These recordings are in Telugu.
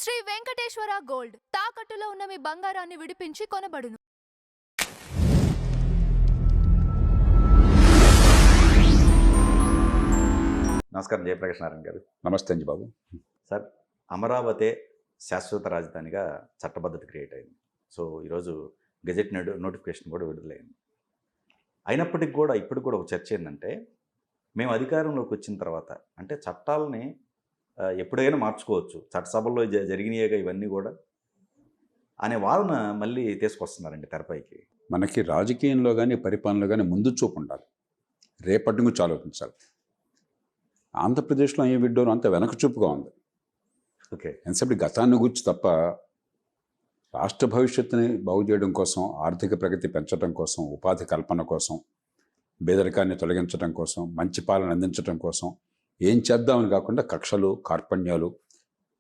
శ్రీ వెంకటేశ్వర గోల్డ్ తాకట్టులో ఉన్న మీ బంగారాన్ని విడిపించి కొనబడును. నమస్కారం జయప్రకాష్ నారాయణ గారు. నమస్తే అండి బాబు. సార్, అమరావతి శాశ్వత రాజధానిగా చట్టబద్ధత క్రియేట్ అయింది. సో ఈరోజు గెజెట్ నోటిఫికేషన్ కూడా విడుదలైంది. అయినప్పటికీ కూడా ఇప్పటికి కూడా ఒక చర్చ ఏంటంటే, మేము అధికారంలోకి వచ్చిన తర్వాత అంటే చట్టాలని ఎప్పుడైనా మార్చుకోవచ్చు, చట్టసభల్లో జరిగినాయిగా ఇవన్నీ కూడా అనే వాదన మళ్ళీ తీసుకొస్తున్నారండి తెరపైకి. మనకి రాజకీయంలో కానీ పరిపాలనలో కానీ ముందు చూపు ఉండాలి, రేపటి గురించి ఆలోచించాలి. ఆంధ్రప్రదేశ్లో ఏం విడ్డోనో అంత వెనక చూపుగా ఉంది. ఓకే, ఎంతసేపు గతాన్ని గురించి తప్ప రాష్ట్ర భవిష్యత్తుని బాగు చేయడం కోసం, ఆర్థిక ప్రగతి పెంచడం కోసం, ఉపాధి కల్పన కోసం, పేదరికాన్ని తొలగించడం కోసం, మంచి పాలన అందించడం కోసం ఏం చేద్దామని కాకుండా కక్షలు, కార్పణ్యాలు,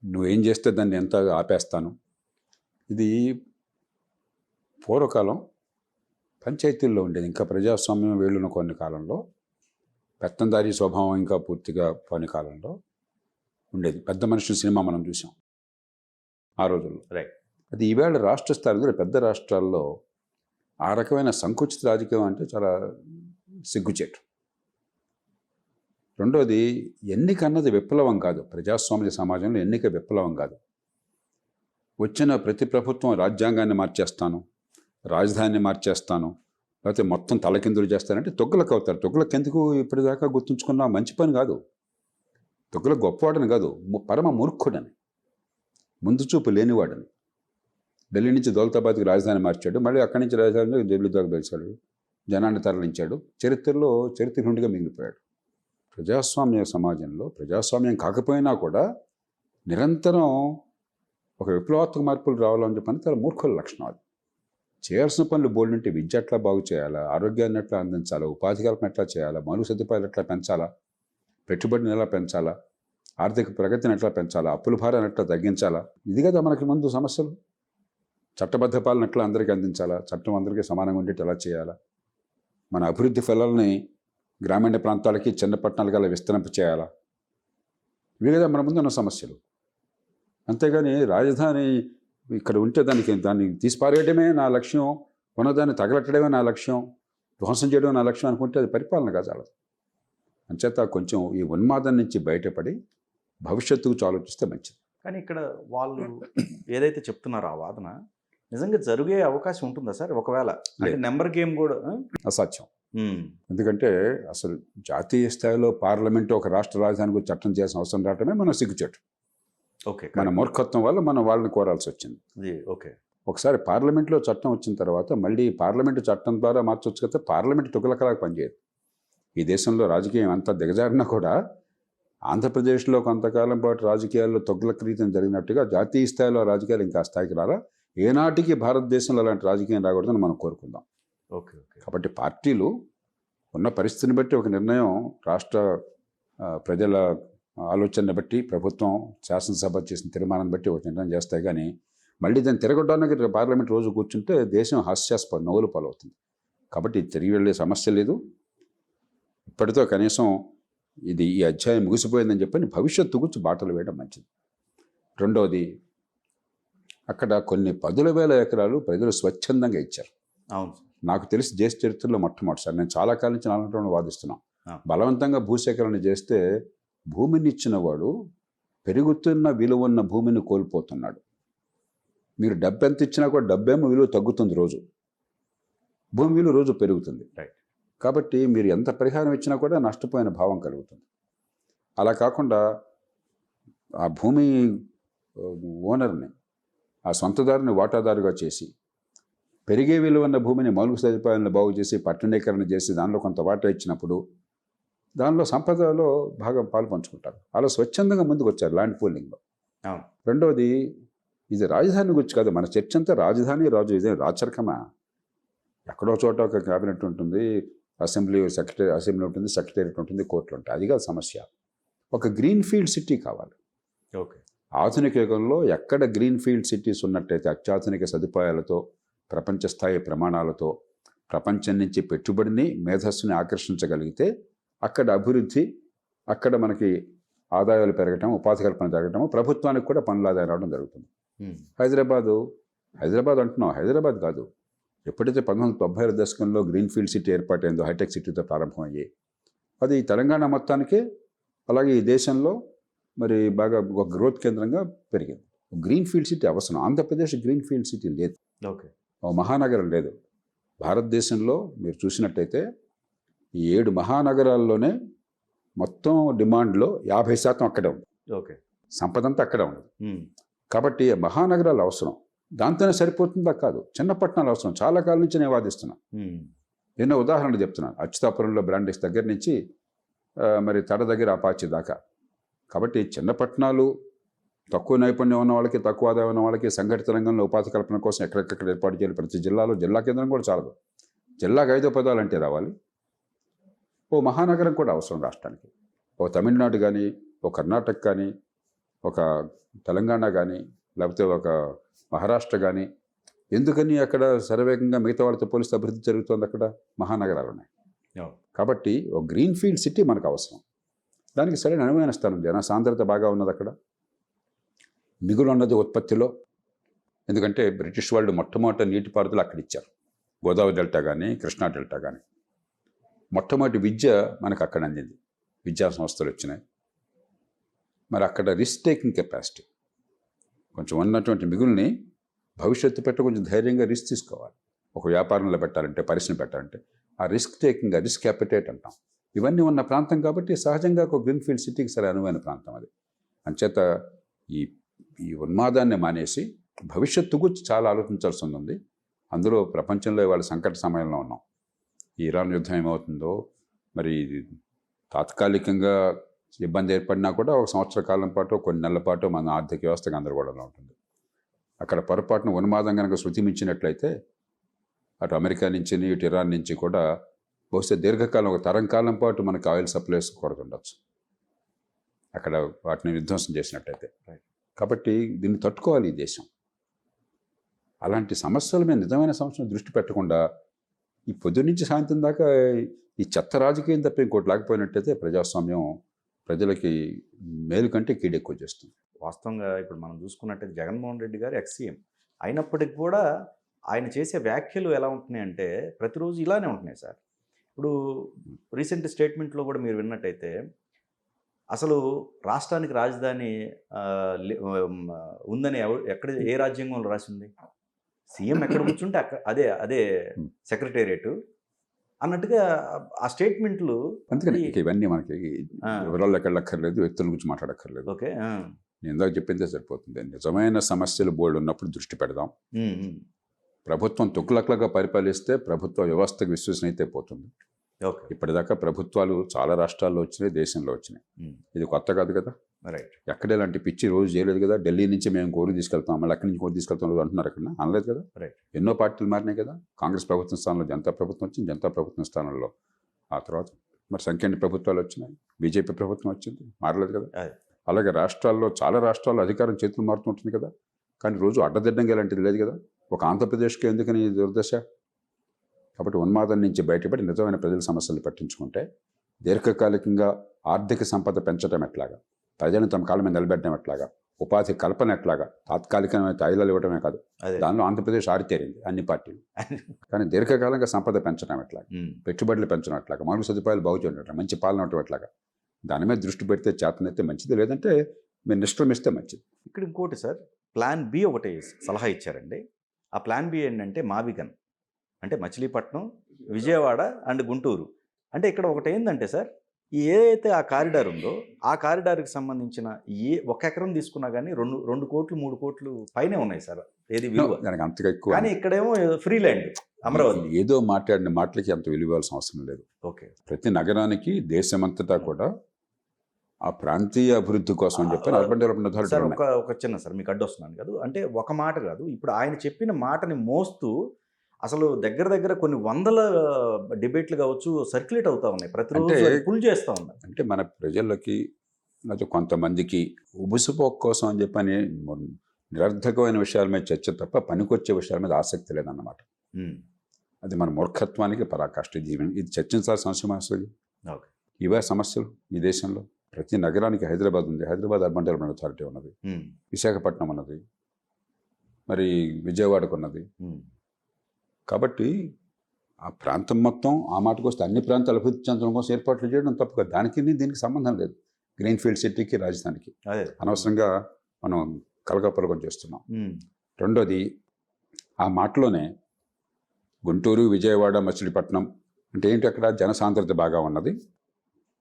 నువ్వేం చేస్తే దాన్ని ఎంత ఆపేస్తాను. ఇది పూర్వకాలం పంచాయతీల్లో ఉండేది. ఇంకా ప్రజాస్వామ్యం వేళ్ళున్న కొన్ని కాలంలో, పెత్తందారీ స్వభావం ఇంకా పూర్తిగా పోని కాలంలో ఉండేది. పెద్ద మనుషుల సినిమా మనం చూసాం ఆ రోజుల్లో. రైట్. అది ఈవేళ రాష్ట్ర స్థాయిలో పెద్ద రాష్ట్రాల్లో ఆ రకమైన సంకుచిత రాజకీయం అంటే చాలా సిగ్గుచేటు. రెండోది, ఎన్నిక అన్నది విప్లవం కాదు. ప్రజాస్వామ్య సమాజంలో ఎన్నిక విప్లవం కాదు. వచ్చిన ప్రతి ప్రభుత్వం రాజ్యాంగాన్ని మార్చేస్తాను, రాజధానిని మార్చేస్తాను, లేకపోతే మొత్తం తలకిందులు చేస్తానంటే తొగ్గులకు అవుతారు. తొగ్గులకు ఎందుకు ఇప్పటిదాకా గుర్తుంచుకున్నా మంచి పని కాదు. తొగ్గులకు గొప్పవాడని కాదు, పరమ మూర్ఖుడని, ముందు చూపు లేనివాడని. ఢిల్లీ నుంచి దౌలతాబాద్కి రాజధాని మార్చాడు, మళ్ళీ అక్కడి నుంచి రాజధానిలో ఢిల్లీ దాకా తెలిసాడు, జనాన్ని తరలించాడు, చరిత్రహుండిగా మిగిలిపోయాడు. ప్రజాస్వామ్య సమాజంలో ప్రజాస్వామ్యం కాకపోయినా కూడా నిరంతరం ఒక విప్లవాత్మక మార్పులు రావాలని చెప్పని చాలా మూర్ఖుల లక్షణం. అది చేయాల్సిన పనులు బోల్డింటే విద్య ఎట్లా బాగు చేయాలా, ఆరోగ్యాన్ని ఎట్లా అందించాలా, ఉపాధి కల్పన ఎట్లా చేయాలా, మౌలిక సదుపాయాలు ఎట్లా పెంచాలా, పెట్టుబడిని ఎలా పెంచాలా, ఆర్థిక ప్రగతిని ఎట్లా పెంచాలా, అప్పుల భారాన్ని ఎట్లా తగ్గించాలా, ఇది కదా మనకి ముందు సమస్యలు. చట్టబద్ధ పాలన ఎట్లా అందరికీ అందించాలా, చట్టం అందరికీ సమానంగా ఉండేటి ఎలా చేయాలా, మన అభివృద్ధి ఫలాలని గ్రామీణ ప్రాంతాలకి, చిన్న పట్టణాలకి అలా విస్తరింప చేయాలా, ఇవి కదా మన ముందు ఉన్న సమస్యలు. అంతేగాని రాజధాని ఇక్కడ ఉంటే దాన్ని తీసిపారేయడమే నా లక్ష్యం, ఉన్నదాన్ని తగలట్టడమే నా లక్ష్యం, ధ్వంసం చేయడమే నా లక్ష్యం అనుకుంటే అది పరిపాలన కాదు. అంచేత కొంచెం ఈ ఉన్మాదం నుంచి బయటపడి భవిష్యత్తుకు ఆలోచిస్తే మంచిది. కానీ ఇక్కడ వాళ్ళు ఏదైతే చెప్తున్నారో ఆ వాదన నిజంగా జరిగే అవకాశం ఉంటుందా సార్? ఒకవేళ అంటే నెంబర్ గేమ్ కూడా అసాధ్యం. ఎందుకంటే అసలు జాతీయ స్థాయిలో పార్లమెంటు ఒక రాష్ట్ర రాజధాని గురించి చట్టం చేయాల్సిన అవసరం రావటమే మన సిగ్గుచేటు. ఓకే, మన మూర్ఖత్వం వల్ల మనం వాళ్ళని కోరాల్సి వచ్చింది. ఓకే, ఒకసారి పార్లమెంట్లో చట్టం వచ్చిన తర్వాత మళ్ళీ పార్లమెంటు చట్టం ద్వారా మార్చవచ్చు కదా. పార్లమెంటు తుగలకలాగా పనిచేయదు. ఈ దేశంలో రాజకీయం అంతా దిగజారినా కూడా ఆంధ్రప్రదేశ్లో కొంతకాలం పాటు రాజకీయాల్లో తొగ్గులక రీతిని జరిగినట్టుగా జాతీయ స్థాయిలో రాజకీయాలు ఇంకా స్థాయికి రాలా. ఏనాటికి భారతదేశంలో అలాంటి రాజకీయం రాకూడదని మనం కోరుకుందాం. Okay okay. కాబట్టి పార్టీలు ఉన్న పరిస్థితిని బట్టి ఒక నిర్ణయం, రాష్ట్ర ప్రజల ఆలోచనని బట్టి, ప్రభుత్వం శాసనసభ చేసిన తీర్మానాన్ని బట్టి ఒక నిర్ణయం చేస్తాయి. కానీ మళ్ళీ దాన్ని తిరగొట్టడానికి పార్లమెంట్ రోజు కూర్చుంటే దేశం హాస్యాస్పద నవ్వులు పాలవుతుంది. కాబట్టి తిరిగి వెళ్ళే సమస్య లేదు. ఇప్పటితో కనీసం ఈ అధ్యాయం ముగిసిపోయిందని చెప్పని భవిష్యత్తు గురించి బాటలు వేయడం మంచిది. రెండవది, అక్కడ కొన్ని 10,000 ఎకరాలు ప్రజలు స్వచ్ఛందంగా ఇచ్చారు. అవును, నాకు తెలిసి దేశ చరిత్రలో మొట్టమొదటిసారి. నేను చాలా కాలం నుంచి నాలుగు వాదిస్తున్నాం. బలవంతంగా భూసేకరణ చేస్తే భూమిని ఇచ్చిన వాడు పెరుగుతున్న విలువ ఉన్న భూమిని కోల్పోతున్నాడు. మీరు డబ్బు ఎంత ఇచ్చినా కూడా డబ్బేమో విలువ తగ్గుతుంది, రోజు భూమి విలువ రోజు పెరుగుతుంది. రైట్. కాబట్టి మీరు ఎంత పరిహారం ఇచ్చినా కూడా నష్టపోయిన భావం కలుగుతుంది. అలా కాకుండా ఆ భూమి ఓనర్ని, ఆ సొంతదారుని వాటాదారుగా చేసి, పెరిగే విలువ ఉన్న భూమిని మౌలిక సదుపాయాలను బాగు చేసి, పట్టణీకరణ చేసి దానిలో కొంత వాటా ఇచ్చినప్పుడు దానిలో సంపదలో భాగం పాలు పంచుకుంటారు. అలా స్వచ్ఛందంగా ముందుకు వచ్చారు ల్యాండ్ పూలింగ్లో. రెండవది, ఇది రాజధాని గురించి కాదు. మన చర్చ అంతా రాజధాని, రాజు, ఇదే రాచరికమా? ఎక్కడో చోట ఒక క్యాబినెట్ ఉంటుంది, అసెంబ్లీ ఉంటుంది, సెక్రటేరియట్ ఉంటుంది, కోర్టులు ఉంటాయి. అది కాదు సమస్య. ఒక గ్రీన్ ఫీల్డ్ సిటీ కావాలి. ఓకే. ఆధునిక యుగంలో ఎక్కడ గ్రీన్ ఫీల్డ్ సిటీస్ ఉన్నట్టయితే, అత్యాధునిక సదుపాయాలతో, ప్రపంచ స్థాయి ప్రమాణాలతో, ప్రపంచం నుంచి పెట్టుబడిని, మేధస్సుని ఆకర్షించగలిగితే అక్కడ అభివృద్ధి, అక్కడ మనకి ఆదాయాలు పెరగటం, ఉపాధి కల్పన జరగటం, ప్రభుత్వానికి కూడా పనుల ఆదాయం రావడం జరుగుతుంది. ఉమ్, హైదరాబాద్ అంటున్నాం, హైదరాబాద్ కాదు. ఎప్పుడైతే 1990ల దశకంలో గ్రీన్ఫీల్డ్ సిటీ ఏర్పాటైందో, హైటెక్ సిటీతో ప్రారంభమయ్యి, అది తెలంగాణ మొత్తానికే అలాగే ఈ దేశంలో మరి బాగా ఒక గ్రోత్ కేంద్రంగా పెరిగింది. గ్రీన్ఫీల్డ్ సిటీ అవసరం. ఆంధ్రప్రదేశ్ గ్రీన్ఫీల్డ్ సిటీ లేదు, ఓకే. ఓ మహానగరం లేదు. భారతదేశంలో మీరు చూసినట్టయితే ఈ 7 మహానగరాల్లోనే మొత్తం డిమాండ్లో 50% అక్కడే ఉంది. ఓకే. సంపద అంతా అక్కడే ఉంది. ఉమ్, కాబట్టి మహానగరాలు అవసరం. దాంతోనే సరిపోతుందా? కాదు. చిన్న పట్టణాలు అవసరం. చాలా కాలం నుంచి నేను వాదిస్తున్నాను. ఉమ్, ఎన్నో ఉదాహరణలు చెప్తున్నాను. అచ్యుతాపురంలో బ్రాండెక్స్ దగ్గర నుంచి మరి తడ దగ్గర అపాచి దాకా. కాబట్టి చిన్న పట్టణాలు, తక్కువ నైపుణ్యం ఉన్న వాళ్ళకి, తక్కువ ఆదాయం ఉన్న వాళ్ళకి సంఘటిత రంగంలో ఉపాధి కల్పన కోసం ఎక్కడెక్కడ ఏర్పాటు చేయాలి. ప్రతి జిల్లాలో జిల్లా కేంద్రం కూడా చాలదు. జిల్లాకు 5 పదాలు అంటే రావాలి. ఓ మహానగరం కూడా అవసరం రాష్ట్రానికి. ఓ తమిళనాడు కానీ, ఓ కర్ణాటక కానీ, ఒక తెలంగాణ కానీ, లేకపోతే ఒక మహారాష్ట్ర కానీ. ఎందుకని అక్కడ శరవేగంగా మిగతా వాళ్ళతో పోలిస్తే అభివృద్ధి జరుగుతుంది? అక్కడ మహానగరాలు ఉన్నాయి. కాబట్టి ఒక గ్రీన్ఫీల్డ్ సిటీ మనకు అవసరం. దానికి సరైన అనువైన స్థానం, జన సాంద్రత బాగా ఉన్నది అక్కడ, మిగులు ఉన్నది ఉత్పత్తిలో. ఎందుకంటే బ్రిటిష్ వాళ్ళు మొట్టమొదటి నీటిపారుదల అక్కడ ఇచ్చారు. గోదావరి డెల్టా కానీ, కృష్ణా డెల్టా కానీ. మొట్టమొదటి విద్య మనకు అక్కడ అందింది. విద్యా సంస్థలు వచ్చినాయి. మరి అక్కడ రిస్క్ టేకింగ్ కెపాసిటీ, కొంచెం ఉన్నటువంటి మిగుల్ని భవిష్యత్తు పెట్ట కొంచెం ధైర్యంగా రిస్క్ తీసుకోవాలి. ఒక వ్యాపారంలో పెట్టాలంటే, పరిశ్రమ పెట్టాలంటే ఆ రిస్క్ టేకింగ్, రిస్క్ క్యాపిటేట్ అంటాం. ఇవన్నీ ఉన్న ప్రాంతం కాబట్టి సహజంగా ఒక గ్రీన్ఫీల్డ్ సిటీకి సరే అనువైన ప్రాంతం అది. అంచేత ఈ ఉన్మాదాన్ని మానేసి భవిష్యత్తు గురించి చాలా ఆలోచించాల్సి ఉంది. అందులో ప్రపంచంలో ఇవాళ సంకట సమయంలో ఉన్నాం. ఈ ఇరాన్ యుద్ధం ఏమవుతుందో, మరి తాత్కాలికంగా ఇబ్బంది ఏర్పడినా కూడా ఒక సంవత్సర కాలం పాటు, కొన్ని నెలల పాటు మన ఆర్థిక వ్యవస్థ గందరగోళంలో ఉంటుంది. అక్కడ పొరపాటున ఉన్మాదం కనుక శృతి మించినట్లయితే అటు అమెరికా నుంచి, ఇటు ఇరాన్ నుంచి కూడా బహుశా దీర్ఘకాలం, ఒక తరం కాలం పాటు మనకి ఆయిల్ సప్లైస్ కొరత ఉండొచ్చు అక్కడ వాటిని విధ్వంసం చేసినట్టయితే. కాబట్టి దీన్ని తట్టుకోవాలి ఈ దేశం. అలాంటి సమస్యల మీద, నిజమైన సమస్యలను దృష్టి పెట్టకుండా ఈ పొద్దు నుంచి సాయంత్రం దాకా ఈ చెత్త రాజకీయం తప్ప ఇంకోటి లేకపోయినట్టయితే ప్రజాస్వామ్యం ప్రజలకి మేలు కంటే కీడు ఎక్కువ చేస్తుంది. వాస్తవంగా ఇప్పుడు మనం చూసుకున్నట్టయితే జగన్మోహన్ రెడ్డి గారు ఎక్స్సీఎం అయినప్పటికీ కూడా ఆయన చేసే వ్యాఖ్యలు ఎలా ఉంటున్నాయంటే ప్రతిరోజు ఇలానే ఉంటున్నాయి సార్. ఇప్పుడు రీసెంట్ స్టేట్మెంట్లో కూడా మీరు విన్నట్టయితే అసలు రాష్ట్రానికి రాజధాని ఉందని ఎక్కడ, ఏ రాజ్యాంగంలో రాసింది? సీఎం ఎక్కడ కూర్చుంటే అదే సెక్రటేరియట్ అన్నట్టుగా ఆ స్టేట్మెంట్లు. అందుకని ఇవన్నీ మనకి వివరాలు ఎక్కడక్కర్లేదు, వ్యక్తుల గురించి మాట్లాడక్కర్లేదు. ఓకే, నేను ఇందాక చెప్పిందే సరిపోతుంది. నిజమైన సమస్యలు బోల్డ్ ఉన్నప్పుడు దృష్టి పెడదాం. ప్రభుత్వం తుక్కులక్కలుగా పరిపాలిస్తే ప్రభుత్వ వ్యవస్థకు విశ్వసనీయత పోతుంది. ఇప్పటిదాకా ప్రభుత్వాలు చాలా రాష్ట్రాల్లో వచ్చినాయి, దేశంలో వచ్చినాయి. ఇది కొత్త కాదు కదా. రైట్. ఎక్కడ ఇలాంటి పిచ్చి రోజు చేయలేదు కదా. ఢిల్లీ నుంచి మేము కోరి తీసుకెళ్తాం, మళ్ళీ అక్కడి నుంచి కోరి తీసుకెళ్తాం అంటున్నారు. అక్కడ అనలేదు కదా. రైట్. ఎన్నో పార్టీలు మారినాయి కదా. కాంగ్రెస్ ప్రభుత్వం స్థానంలో జనతా ప్రభుత్వం వచ్చింది, జనతా ప్రభుత్వం స్థానంలో ఆ తర్వాత మరి సంకీర్ణ ప్రభుత్వాలు వచ్చినాయి, బీజేపీ ప్రభుత్వం వచ్చింది, మారలేదు కదా. అలాగే రాష్ట్రాల్లో, చాలా రాష్ట్రాల్లో అధికారం చేతులు మారుతుంటుంది కదా. కానీ రోజు అడ్డదిడ్డంగా ఇలాంటిది లేదు కదా. ఒక ఆంధ్రప్రదేశ్కి ఎందుకని దుర్దశ? కాబట్టి ఉన్మాదం నుంచి బయటపడి నిజమైన ప్రజల సమస్యలు పట్టించుకుంటే దీర్ఘకాలికంగా ఆర్థిక సంపద పెంచడం ఎట్లాగా, ప్రజలను తమ కాళ్ళ మీద నిలబెట్టడం ఎట్లాగా, ఉపాధి కల్పన ఎట్లాగా, తాత్కాలికమైన తైలాలు ఇవ్వడమే కాదు, దానిలో ఆంధ్రప్రదేశ్ ఆరితేరింది అన్ని పార్టీలు. కానీ దీర్ఘకాలంగా సంపద పెంచడం ఎట్లాగా, పెట్టుబడులు పెంచడం ఎట్లాగా, మౌలిక సదుపాయాలు బాగు చేయడం, మంచి పాలన అవటం ఎట్లాగా, దాని మీద దృష్టి పెడితే చేతనైతే మంచిది, లేదంటే మీరు నిష్క్రమిస్తే మంచిది. ఇక్కడ ఇంకోటి సార్, ప్లాన్ బి ఒకటి సలహా ఇచ్చారండి. ఆ ప్లాన్ బి ఏంటంటే మావిగన్, అంటే మచిలీపట్నం, విజయవాడ అండ్ గుంటూరు. అంటే ఇక్కడ ఒకటి ఏంటంటే సార్, ఏదైతే ఆ కారిడార్ ఉందో ఆ కారిడార్కి సంబంధించిన ఒక ఎకరం తీసుకున్నా కానీ 2 కోట్లు 3 కోట్లు పైనే ఉన్నాయి సార్. ఏది విలువ దానికి అంతగా ఎక్కువ. కానీ ఇక్కడేమో ఫ్రీ ల్యాండ్ అమరావతి. ఏదో మాట్లాడిన మాటలకి అంత విలువ ఇవ్వాల్సిన అవసరం లేదు. ఓకే. ప్రతి నగరానికి దేశమంతటా కూడా ఆ ప్రాంతీయ అభివృద్ధి కోసం అని చెప్పి అర్బన్ డెవలప్మెంట్ అథారిటీ ఒక చిన్న సార్ మీకు అడ్డొస్తున్నాను కాదు, అంటే ఒక మాట కాదు, ఇప్పుడు ఆయన చెప్పిన మాటని మోస్తూ అసలు దగ్గర కొన్ని వందల డిబేట్లు కావచ్చు సర్క్యులేట్ అవుతా ఉన్నాయి, ప్రతిరోజు పుల్ చేస్తూ ఉన్నాయి. అంటే మన ప్రజలకి లేకపోతే కొంతమందికి ఉబుసుపోక్ కోసం అని చెప్పని నిరర్థకమైన విషయాల మీద చర్చ తప్ప పనికొచ్చే విషయాల మీద ఆసక్తి లేదన్నమాట. అది మన మూర్ఖత్వానికి పరాకాష్ఠ. జీవనం ఇది చర్చించాల్సిన అవసరం వస్తుంది. ఇవే సమస్యలు ఈ దేశంలో. ప్రతి నగరానికి హైదరాబాద్ ఉంది, హైదరాబాద్ అర్బన్ డెవలప్మెంట్ అథారిటీ ఉన్నది, విశాఖపట్నం ఉన్నది, మరి విజయవాడకు ఉన్నది. కాబట్టి ఆ ప్రాంతం మొత్తం ఆ మాటకు వస్తే అన్ని ప్రాంతాలు అభివృద్ధి చెందడం కోసం ఏర్పాట్లు చేయడం తప్పుగా, దానికి దీనికి సంబంధం లేదు. గ్రీన్ఫీల్డ్ సిటీకి రాజధానికి అనవసరంగా మనం కలగపలకం చేస్తున్నాం. రెండోది, ఆ మాటలోనే గుంటూరు, విజయవాడ, మచిలీపట్నం అంటే ఏంటి, అక్కడ జనసాంద్రత బాగా ఉన్నది,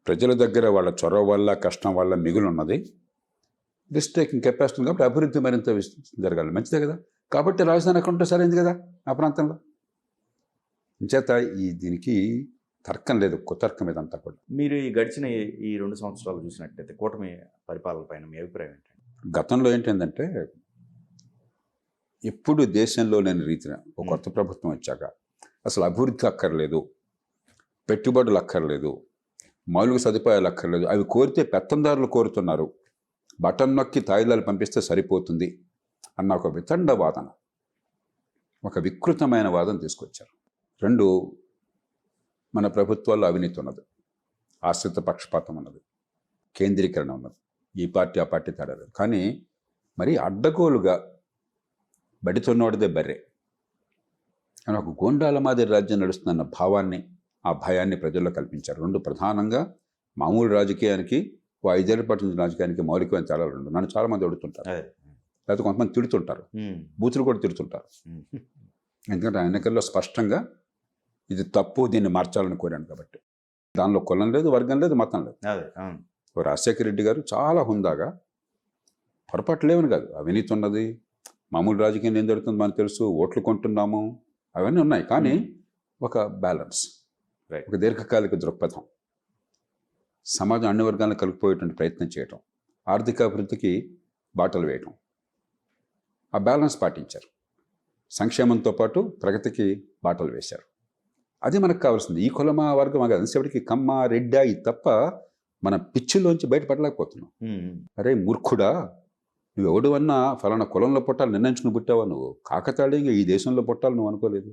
ప్రజల దగ్గర వాళ్ళ చొరవ వల్ల కష్టం వల్ల మిగులు ఉన్నది, రిస్క్ టేకింగ్ కెపాసిటీ ఉంది, కాబట్టి అభివృద్ధి మరింత జరగాలి, మంచిదే కదా. కాబట్టి రాజధాని అక్కడ ఉంటే సరైంది కదా ఆ ప్రాంతంలో. చేత దీనికి తర్కం లేదు, కుతర్కం ఇదంతా కూడా. మీరు ఈ గడిచిన ఈ 2 సంవత్సరాలు చూసినట్టయితే కూటమి పరిపాలన పైన మీ అభిప్రాయం ఏంటంటే? గతంలో ఏంటంటే ఎప్పుడు దేశంలో లేని రీతిన ఒక కొత్త ప్రభుత్వం వచ్చాక అసలు అభివృద్ధి అక్కర్లేదు, పెట్టుబడులు అక్కర్లేదు, మౌలిక సదుపాయాలు అక్కర్లేదు, అవి కోరితే పెత్తందారులు కోరుతున్నారు, బటన్ నొక్కి తాయిలాలు పంపిస్తే సరిపోతుంది అన్న ఒక వితండ వాదన, ఒక వికృతమైన వాదన తీసుకొచ్చారు. 2, మన ప్రభుత్వాల్లో అవినీతి ఉన్నది, ఆశ్రిత పక్షపాతం ఉన్నది, కేంద్రీకరణ ఉన్నది, ఈ పార్టీ ఆ పార్టీ తేడా లేదు. కానీ మరి అడ్డగోలుగా బడితోన్నోడిదే బర్రె అని ఒక గోండాల మాదిరి రాజ్యం నడుస్తుందన్న భావాన్ని, ఆ భయాన్ని ప్రజల్లో కల్పించారు. 2 ప్రధానంగా మామూలు రాజకీయానికి 5 ఏళ్ల పాటు రాజకీయానికి మౌలికమైన తేడాలు 2. నన్ను చాలామంది అడుగుతుంటారు, లేకపోతే కొంతమంది తిడుతుంటారు, బూతులు కూడా తిడుతుంటారు. ఎందుకంటే ఆ ఎన్నికల్లో స్పష్టంగా ఇది తప్పు, దీన్ని మార్చాలని కోరాను కాబట్టి. దానిలో కులం లేదు, వర్గం లేదు, మతం లేదు. రాజశేఖర రెడ్డి గారు చాలా హుందాగా, పొరపాటు లేవని కాదు, అవినీతి ఉన్నది, మామూలు రాజకీయం ఏం జరుగుతుంది మనకు తెలుసు, ఓట్లు కొంటున్నాము, అవన్నీ ఉన్నాయి. కానీ ఒక బ్యాలెన్స్, ఒక దీర్ఘకాలిక దృక్పథం, సమాజం అన్ని వర్గాలను కలిగిపోయేటువంటి ప్రయత్నం చేయటం, ఆర్థిక అభివృద్ధికి బాటలు వేయటం, ఆ బ్యాలెన్స్ పాటించారు. సంక్షేమంతో పాటు ప్రగతికి బాటలు వేశారు. అది మనకు కావాల్సింది. ఈ కులమ వర్గం కాదు, సేపటికి కమ్మ రెడ్డా ఇది తప్ప మన పిచ్చిలోంచి బయటపడలేకపోతున్నాం. అరే మూర్ఖుడా, నువ్వు ఎవడు అన్నా ఫలానా కులంలో పుట్టాలి నిర్ణయించుకుని పుట్టావా? నువ్వు కాకతాళీయంగా ఈ దేశంలో పుట్టాలి నువ్వు అనుకోలేదు,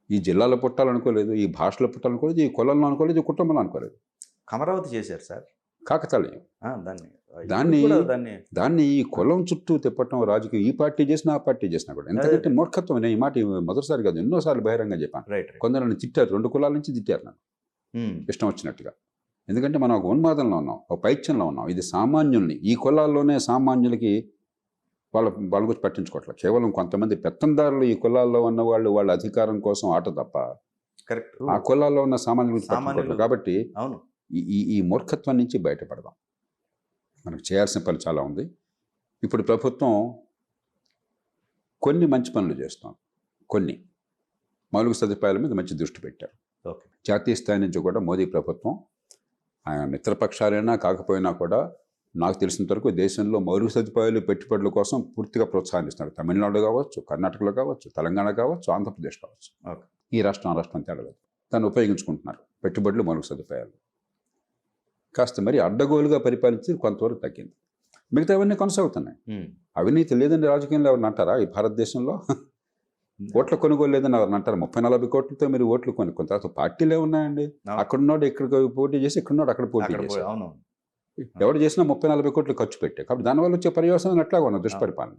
ఈ జిల్లాలో పుట్టాలనుకోలేదు, ఈ భాషలో పుట్టాలనుకోలేదు, ఈ కులంలో అనుకోలేదు, ఈ కుటుంబంలో అనుకోలేదు. అమరావతి చేశారు సార్, కాకతాళీయం. దాన్ని దాన్ని ఈ కులం చుట్టూ తిప్పటం రాజకీయం, ఈ పార్టీ చేసినా ఆ పార్టీ చేసినా కూడా. ఎందుకంటే మూర్ఖత్వం. నేను ఈ మాట మొదటిసారి కాదు, ఎన్నోసార్లు బహిరంగంగా చెప్పాను. కొందరు నన్ను తిట్టారు, 2 కులాల నుంచి తిట్టారు నన్ను ఇష్టం వచ్చినట్టుగా. ఎందుకంటే మనం ఒక ఉన్మాదంలో ఉన్నాం, ఒక పైత్యంలో ఉన్నాం. ఇది సామాన్యుల్ని, ఈ కులాల్లోనే సామాన్యులకి వాళ్ళ గురించి పట్టించుకోవట్లేదు. కేవలం కొంతమంది పెత్తందారులు ఈ కులాల్లో ఉన్న వాళ్ళు వాళ్ళ అధికారం కోసం ఆట తప్ప కరెక్ట్ ఆ కులాల్లో ఉన్న సామాన్యులు. కాబట్టి ఈ మూర్ఖత్వం నుంచి బయటపడదాం. మనకు చేయాల్సిన పని చాలా ఉంది. ఇప్పుడు ప్రభుత్వం కొన్ని మంచి పనులు చేస్తాం, కొన్ని మౌలిక సదుపాయాల మీద మంచి దృష్టి పెట్టారు. జాతీయ స్థాయి నుంచి కూడా మోదీ ప్రభుత్వం, ఆయన మిత్రపక్షాలైనా కాకపోయినా కూడా నాకు తెలిసినంత వరకు దేశంలో మౌలిక సదుపాయాలు పెట్టుబడుల కోసం పూర్తిగా ప్రోత్సహిస్తున్నారు. తమిళనాడు కావచ్చు, కర్ణాటకలో కావచ్చు, తెలంగాణ కావచ్చు, ఆంధ్రప్రదేశ్ కావచ్చు. ఈ రాష్ట్రం ఆ రాష్ట్రం తేడా లేదు, దాన్ని ఉపయోగించుకుంటున్నారు. పెట్టుబడులు, మౌలిక సదుపాయాలు కాస్త మరి అడ్డగోలుగా పరిపాలించి కొంతవరకు తగ్గింది. మిగతావన్నీ కొనసాగుతున్నాయి. అవినీతి లేదని రాజకీయంలో ఎవరిని అంటారా? ఈ భారతదేశంలో ఓట్ల కొనుగోలు లేదని ఎవరిని అంటారా? 30-40 కోట్లతో మీరు ఓట్లు కొనుక్కున్న తర్వాత పార్టీలే ఉన్నాయండి. అక్కడున్నాడు ఇక్కడ పోటీ చేసి, ఇక్కడున్నాడు అక్కడ పోటీ చేసి, ఎవరు చేసినా 30-40 కోట్లు ఖర్చు పెట్టే. కాబట్టి దానివల్ల వచ్చే పర్యవసానం ఎట్లాగా ఉన్న దుష్పరిపాలన.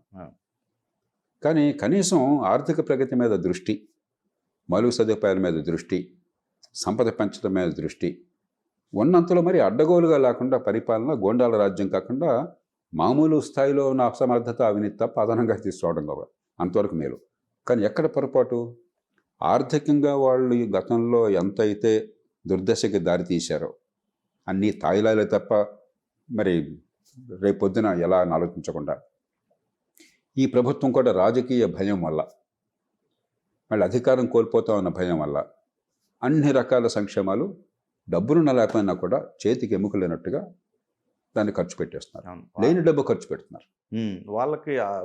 కానీ కనీసం ఆర్థిక ప్రగతి మీద దృష్టి, మౌలిక సదుపాయాల మీద దృష్టి, సంపద పెంచడం మీద దృష్టి ఉన్నంతలో మరి అడ్డగోలుగా లేకుండా పరిపాలన, గోండాల రాజ్యం కాకుండా మామూలు స్థాయిలో ఉన్న అసమర్థత, అవినీతి తప్ప అదనంగా తీసుకురావడం కావాలి, అంతవరకు మేలు. కానీ ఎక్కడ పొరపాటు? ఆర్థికంగా వాళ్ళు గతంలో ఎంత అయితే దుర్దశకి దారి తీశారో అన్నీ తాయిలాలే తప్ప మరి రేపొద్దున ఎలా అని ఆలోచించకుండా ఈ ప్రభుత్వం కూడా రాజకీయ భయం వల్ల, మళ్ళీ అధికారం కోల్పోతామన్న భయం వల్ల అన్ని రకాల సంక్షేమాలు డబ్బులున్న లేకపోయినా కూడా చేతికి ఎముకలు లేనట్టుగా దాన్ని ఖర్చు పెట్టేస్తున్నారు. లేని డబ్బు ఖర్చు పెడుతున్నారు.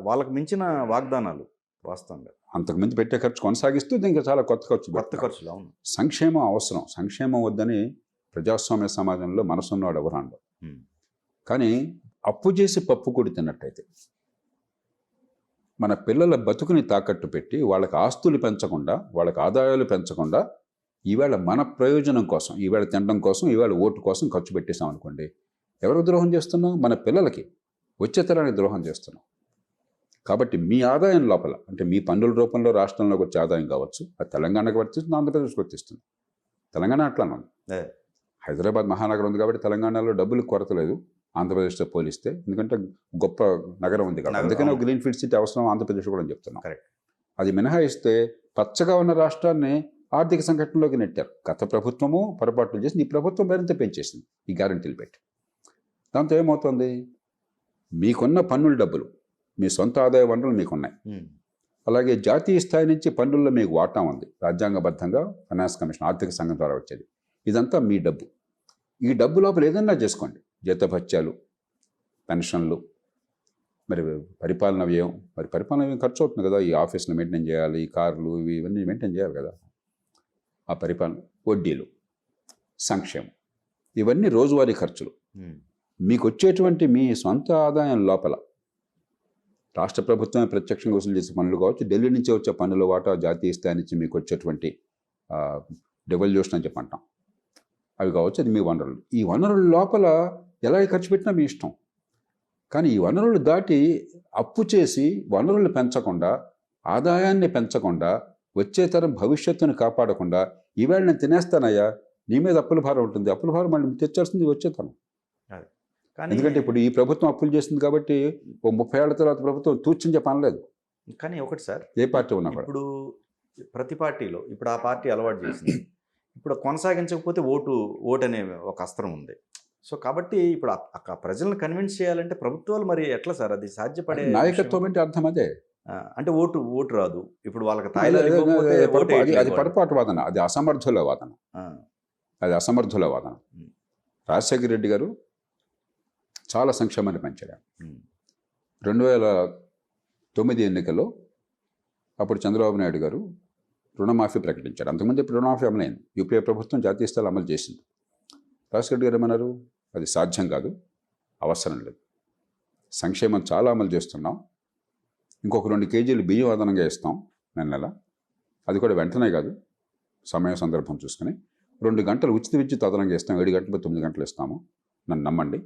వాళ్ళకి మించిన వాగ్దానాలు వాస్తవంగా అంతకుమించి పెట్టే ఖర్చు కొనసాగిస్తూ ఇంకా చాలా కొత్త ఖర్చులు. అవును, సంక్షేమం అవసరం. సంక్షేమం వద్దని ప్రజాస్వామ్య సమాజంలో మనసున్నవాడు ఎవరు అండవు. కానీ అప్పు చేసి పప్పు కూడి తిన్నట్టయితే మన పిల్లల బతుకుని తాకట్టు పెట్టి వాళ్ళకి ఆస్తులు పెంచకుండా, వాళ్ళకి ఆదాయాలు పెంచకుండా ఈవేళ మన ప్రయోజనం కోసం, ఈవేళ తినడం కోసం, ఈవేళ ఓటు కోసం ఖర్చు పెట్టేసాం అనుకోండి, ఎవరికి ద్రోహం చేస్తున్నాం? మన పిల్లలకి, వచ్చే తరానికి ద్రోహం చేస్తున్నాం. కాబట్టి మీ ఆదాయం లోపల, అంటే మీ పన్నుల రూపంలో రాష్ట్రంలోకి వచ్చే ఆదాయం కావచ్చు, అది తెలంగాణకు వర్తిస్తుంది, ఆంధ్రప్రదేశ్కి వర్తిస్తుంది. తెలంగాణ అట్లానే ఉంది. హైదరాబాద్ మహానగరం ఉంది కాబట్టి తెలంగాణలో డబ్బులకు కొరత లేదు ఆంధ్రప్రదేశ్తో పోలిస్తే, ఎందుకంటే గొప్ప నగరం ఉంది కాబట్టి. అందుకనే గ్రీన్ ఫీల్డ్ సిటీ అవసరం ఆంధ్రప్రదేశ్ కూడా అని చెప్తున్నాం. కరెక్ట్. అది మినహాయిస్తే పచ్చగా ఉన్న రాష్ట్రాన్ని ఆర్థిక సంఘటనలోకి నెట్టారు. గత ప్రభుత్వము పొరపాట్లు చేసి ఈ ప్రభుత్వం మరింత పెంచేసింది ఈ గ్యారంటీలు పెట్టి. దాంతో ఏమవుతుంది? మీకున్న పన్నుల డబ్బులు, మీ సొంత ఆదాయ వనరులు మీకున్నాయి. అలాగే జాతీయ స్థాయి నుంచి పన్నుల్లో మీకు వాటా ఉంది, రాజ్యాంగబద్ధంగా ఫైనాన్స్ కమిషన్ ఆర్థిక సంఘం ద్వారా వచ్చేది. ఇదంతా మీ డబ్బు. ఈ డబ్బు లోపల ఏదన్నా చేసుకోండి, జీతభత్యాలు, పెన్షన్లు, మరి పరిపాలన వ్యయం, మరి పరిపాలన వ్యయం ఖర్చు అవుతుంది కదా, ఈ ఆఫీస్ని మెయింటైన్ చేయాలి, ఈ కార్లు ఇవన్నీ మెయింటైన్ చేయాలి కదా, ఆ పరిపాలన, వడ్డీలు, సంక్షేమం, ఇవన్నీ రోజువారీ ఖర్చులు. మీకు వచ్చేటువంటి మీ సొంత ఆదాయం లోపల రాష్ట్ర ప్రభుత్వమే ప్రత్యక్షంగా వసూలు చేసే పనులు కావచ్చు, ఢిల్లీ నుంచి వచ్చే పన్నుల వాటా, జాతీయ స్థాయి నుంచి మీకు వచ్చేటువంటి డెవల్యూషన్ అని చెప్పి అంటాం, అవి కావచ్చు, అది మీ వనరులు. ఈ వనరుల లోపల ఎలా ఖర్చు పెట్టినా మీ ఇష్టం. కానీ ఈ వనరులు దాటి అప్పు చేసి వనరులు పెంచకుండా, ఆదాయాన్ని పెంచకుండా, వచ్చే తరం భవిష్యత్తును కాపాడకుండా, ఈవేళ నేను తినేస్తానయ్యా, నీ మీద అప్పుల భారం ఉంటుంది, అప్పుల భారం మళ్ళీ తెచ్చాల్సింది వచ్చే తరం. ఎందుకంటే ఇప్పుడు ఈ ప్రభుత్వం అప్పులు చేసింది కాబట్టి ఓ 30 ఏళ్ల తర్వాత ప్రభుత్వం తూర్చుని చెప్పనలేదు. కానీ ఒకటి సార్, ఏ పార్టీ ఉన్నా కూడా ఇప్పుడు ప్రతి పార్టీలో ఇప్పుడు ఆ పార్టీ అలవాటు చేసింది, ఇప్పుడు కొనసాగించకపోతే ఓటు అనే ఒక అస్త్రం ఉంది. సో కాబట్టి ఇప్పుడు ఆ ప్రజలను కన్విన్స్ చేయాలంటే ప్రభుత్వాలు మరి ఎట్లా సార్ అది సాధ్యపడే? నాయకత్వం అంటే అర్థం అదే. అంటే ఓటు రాదు ఇప్పుడు వాళ్ళకి అది పొరపాటు వాదన, అది అసమర్థుల వాదన, అది అసమర్థుల వాదన. రాజశేఖర రెడ్డి గారు చాలా సంక్షేమాన్ని పెంచారు. 2009 ఎన్నికల్లో అప్పుడు చంద్రబాబు నాయుడు గారు రుణమాఫీ ప్రకటించారు. అంతకుముందు ఇప్పుడు రుణమాఫీ అమలైంది, యూపీఏ ప్రభుత్వం జాతీయ స్థాయిలో అమలు చేసింది. రాజశేఖర రెడ్డి గారు ఏమన్నారు? అది సాధ్యం కాదు, అవసరం లేదు, సంక్షేమం చాలా అమలు చేస్తున్నాం, ఇంకొక 2 కేజీలు బియ్యం అదనంగా ఇస్తాం నెల, అది కూడా వెంటనే కాదు, సమయ సందర్భం చూసుకుని 2 గంటలు ఉచిత విద్యుత్ అదనంగా ఇస్తాం, 7 గంటలు 9 గంటలు ఇస్తాము, నన్ను నమ్మండి,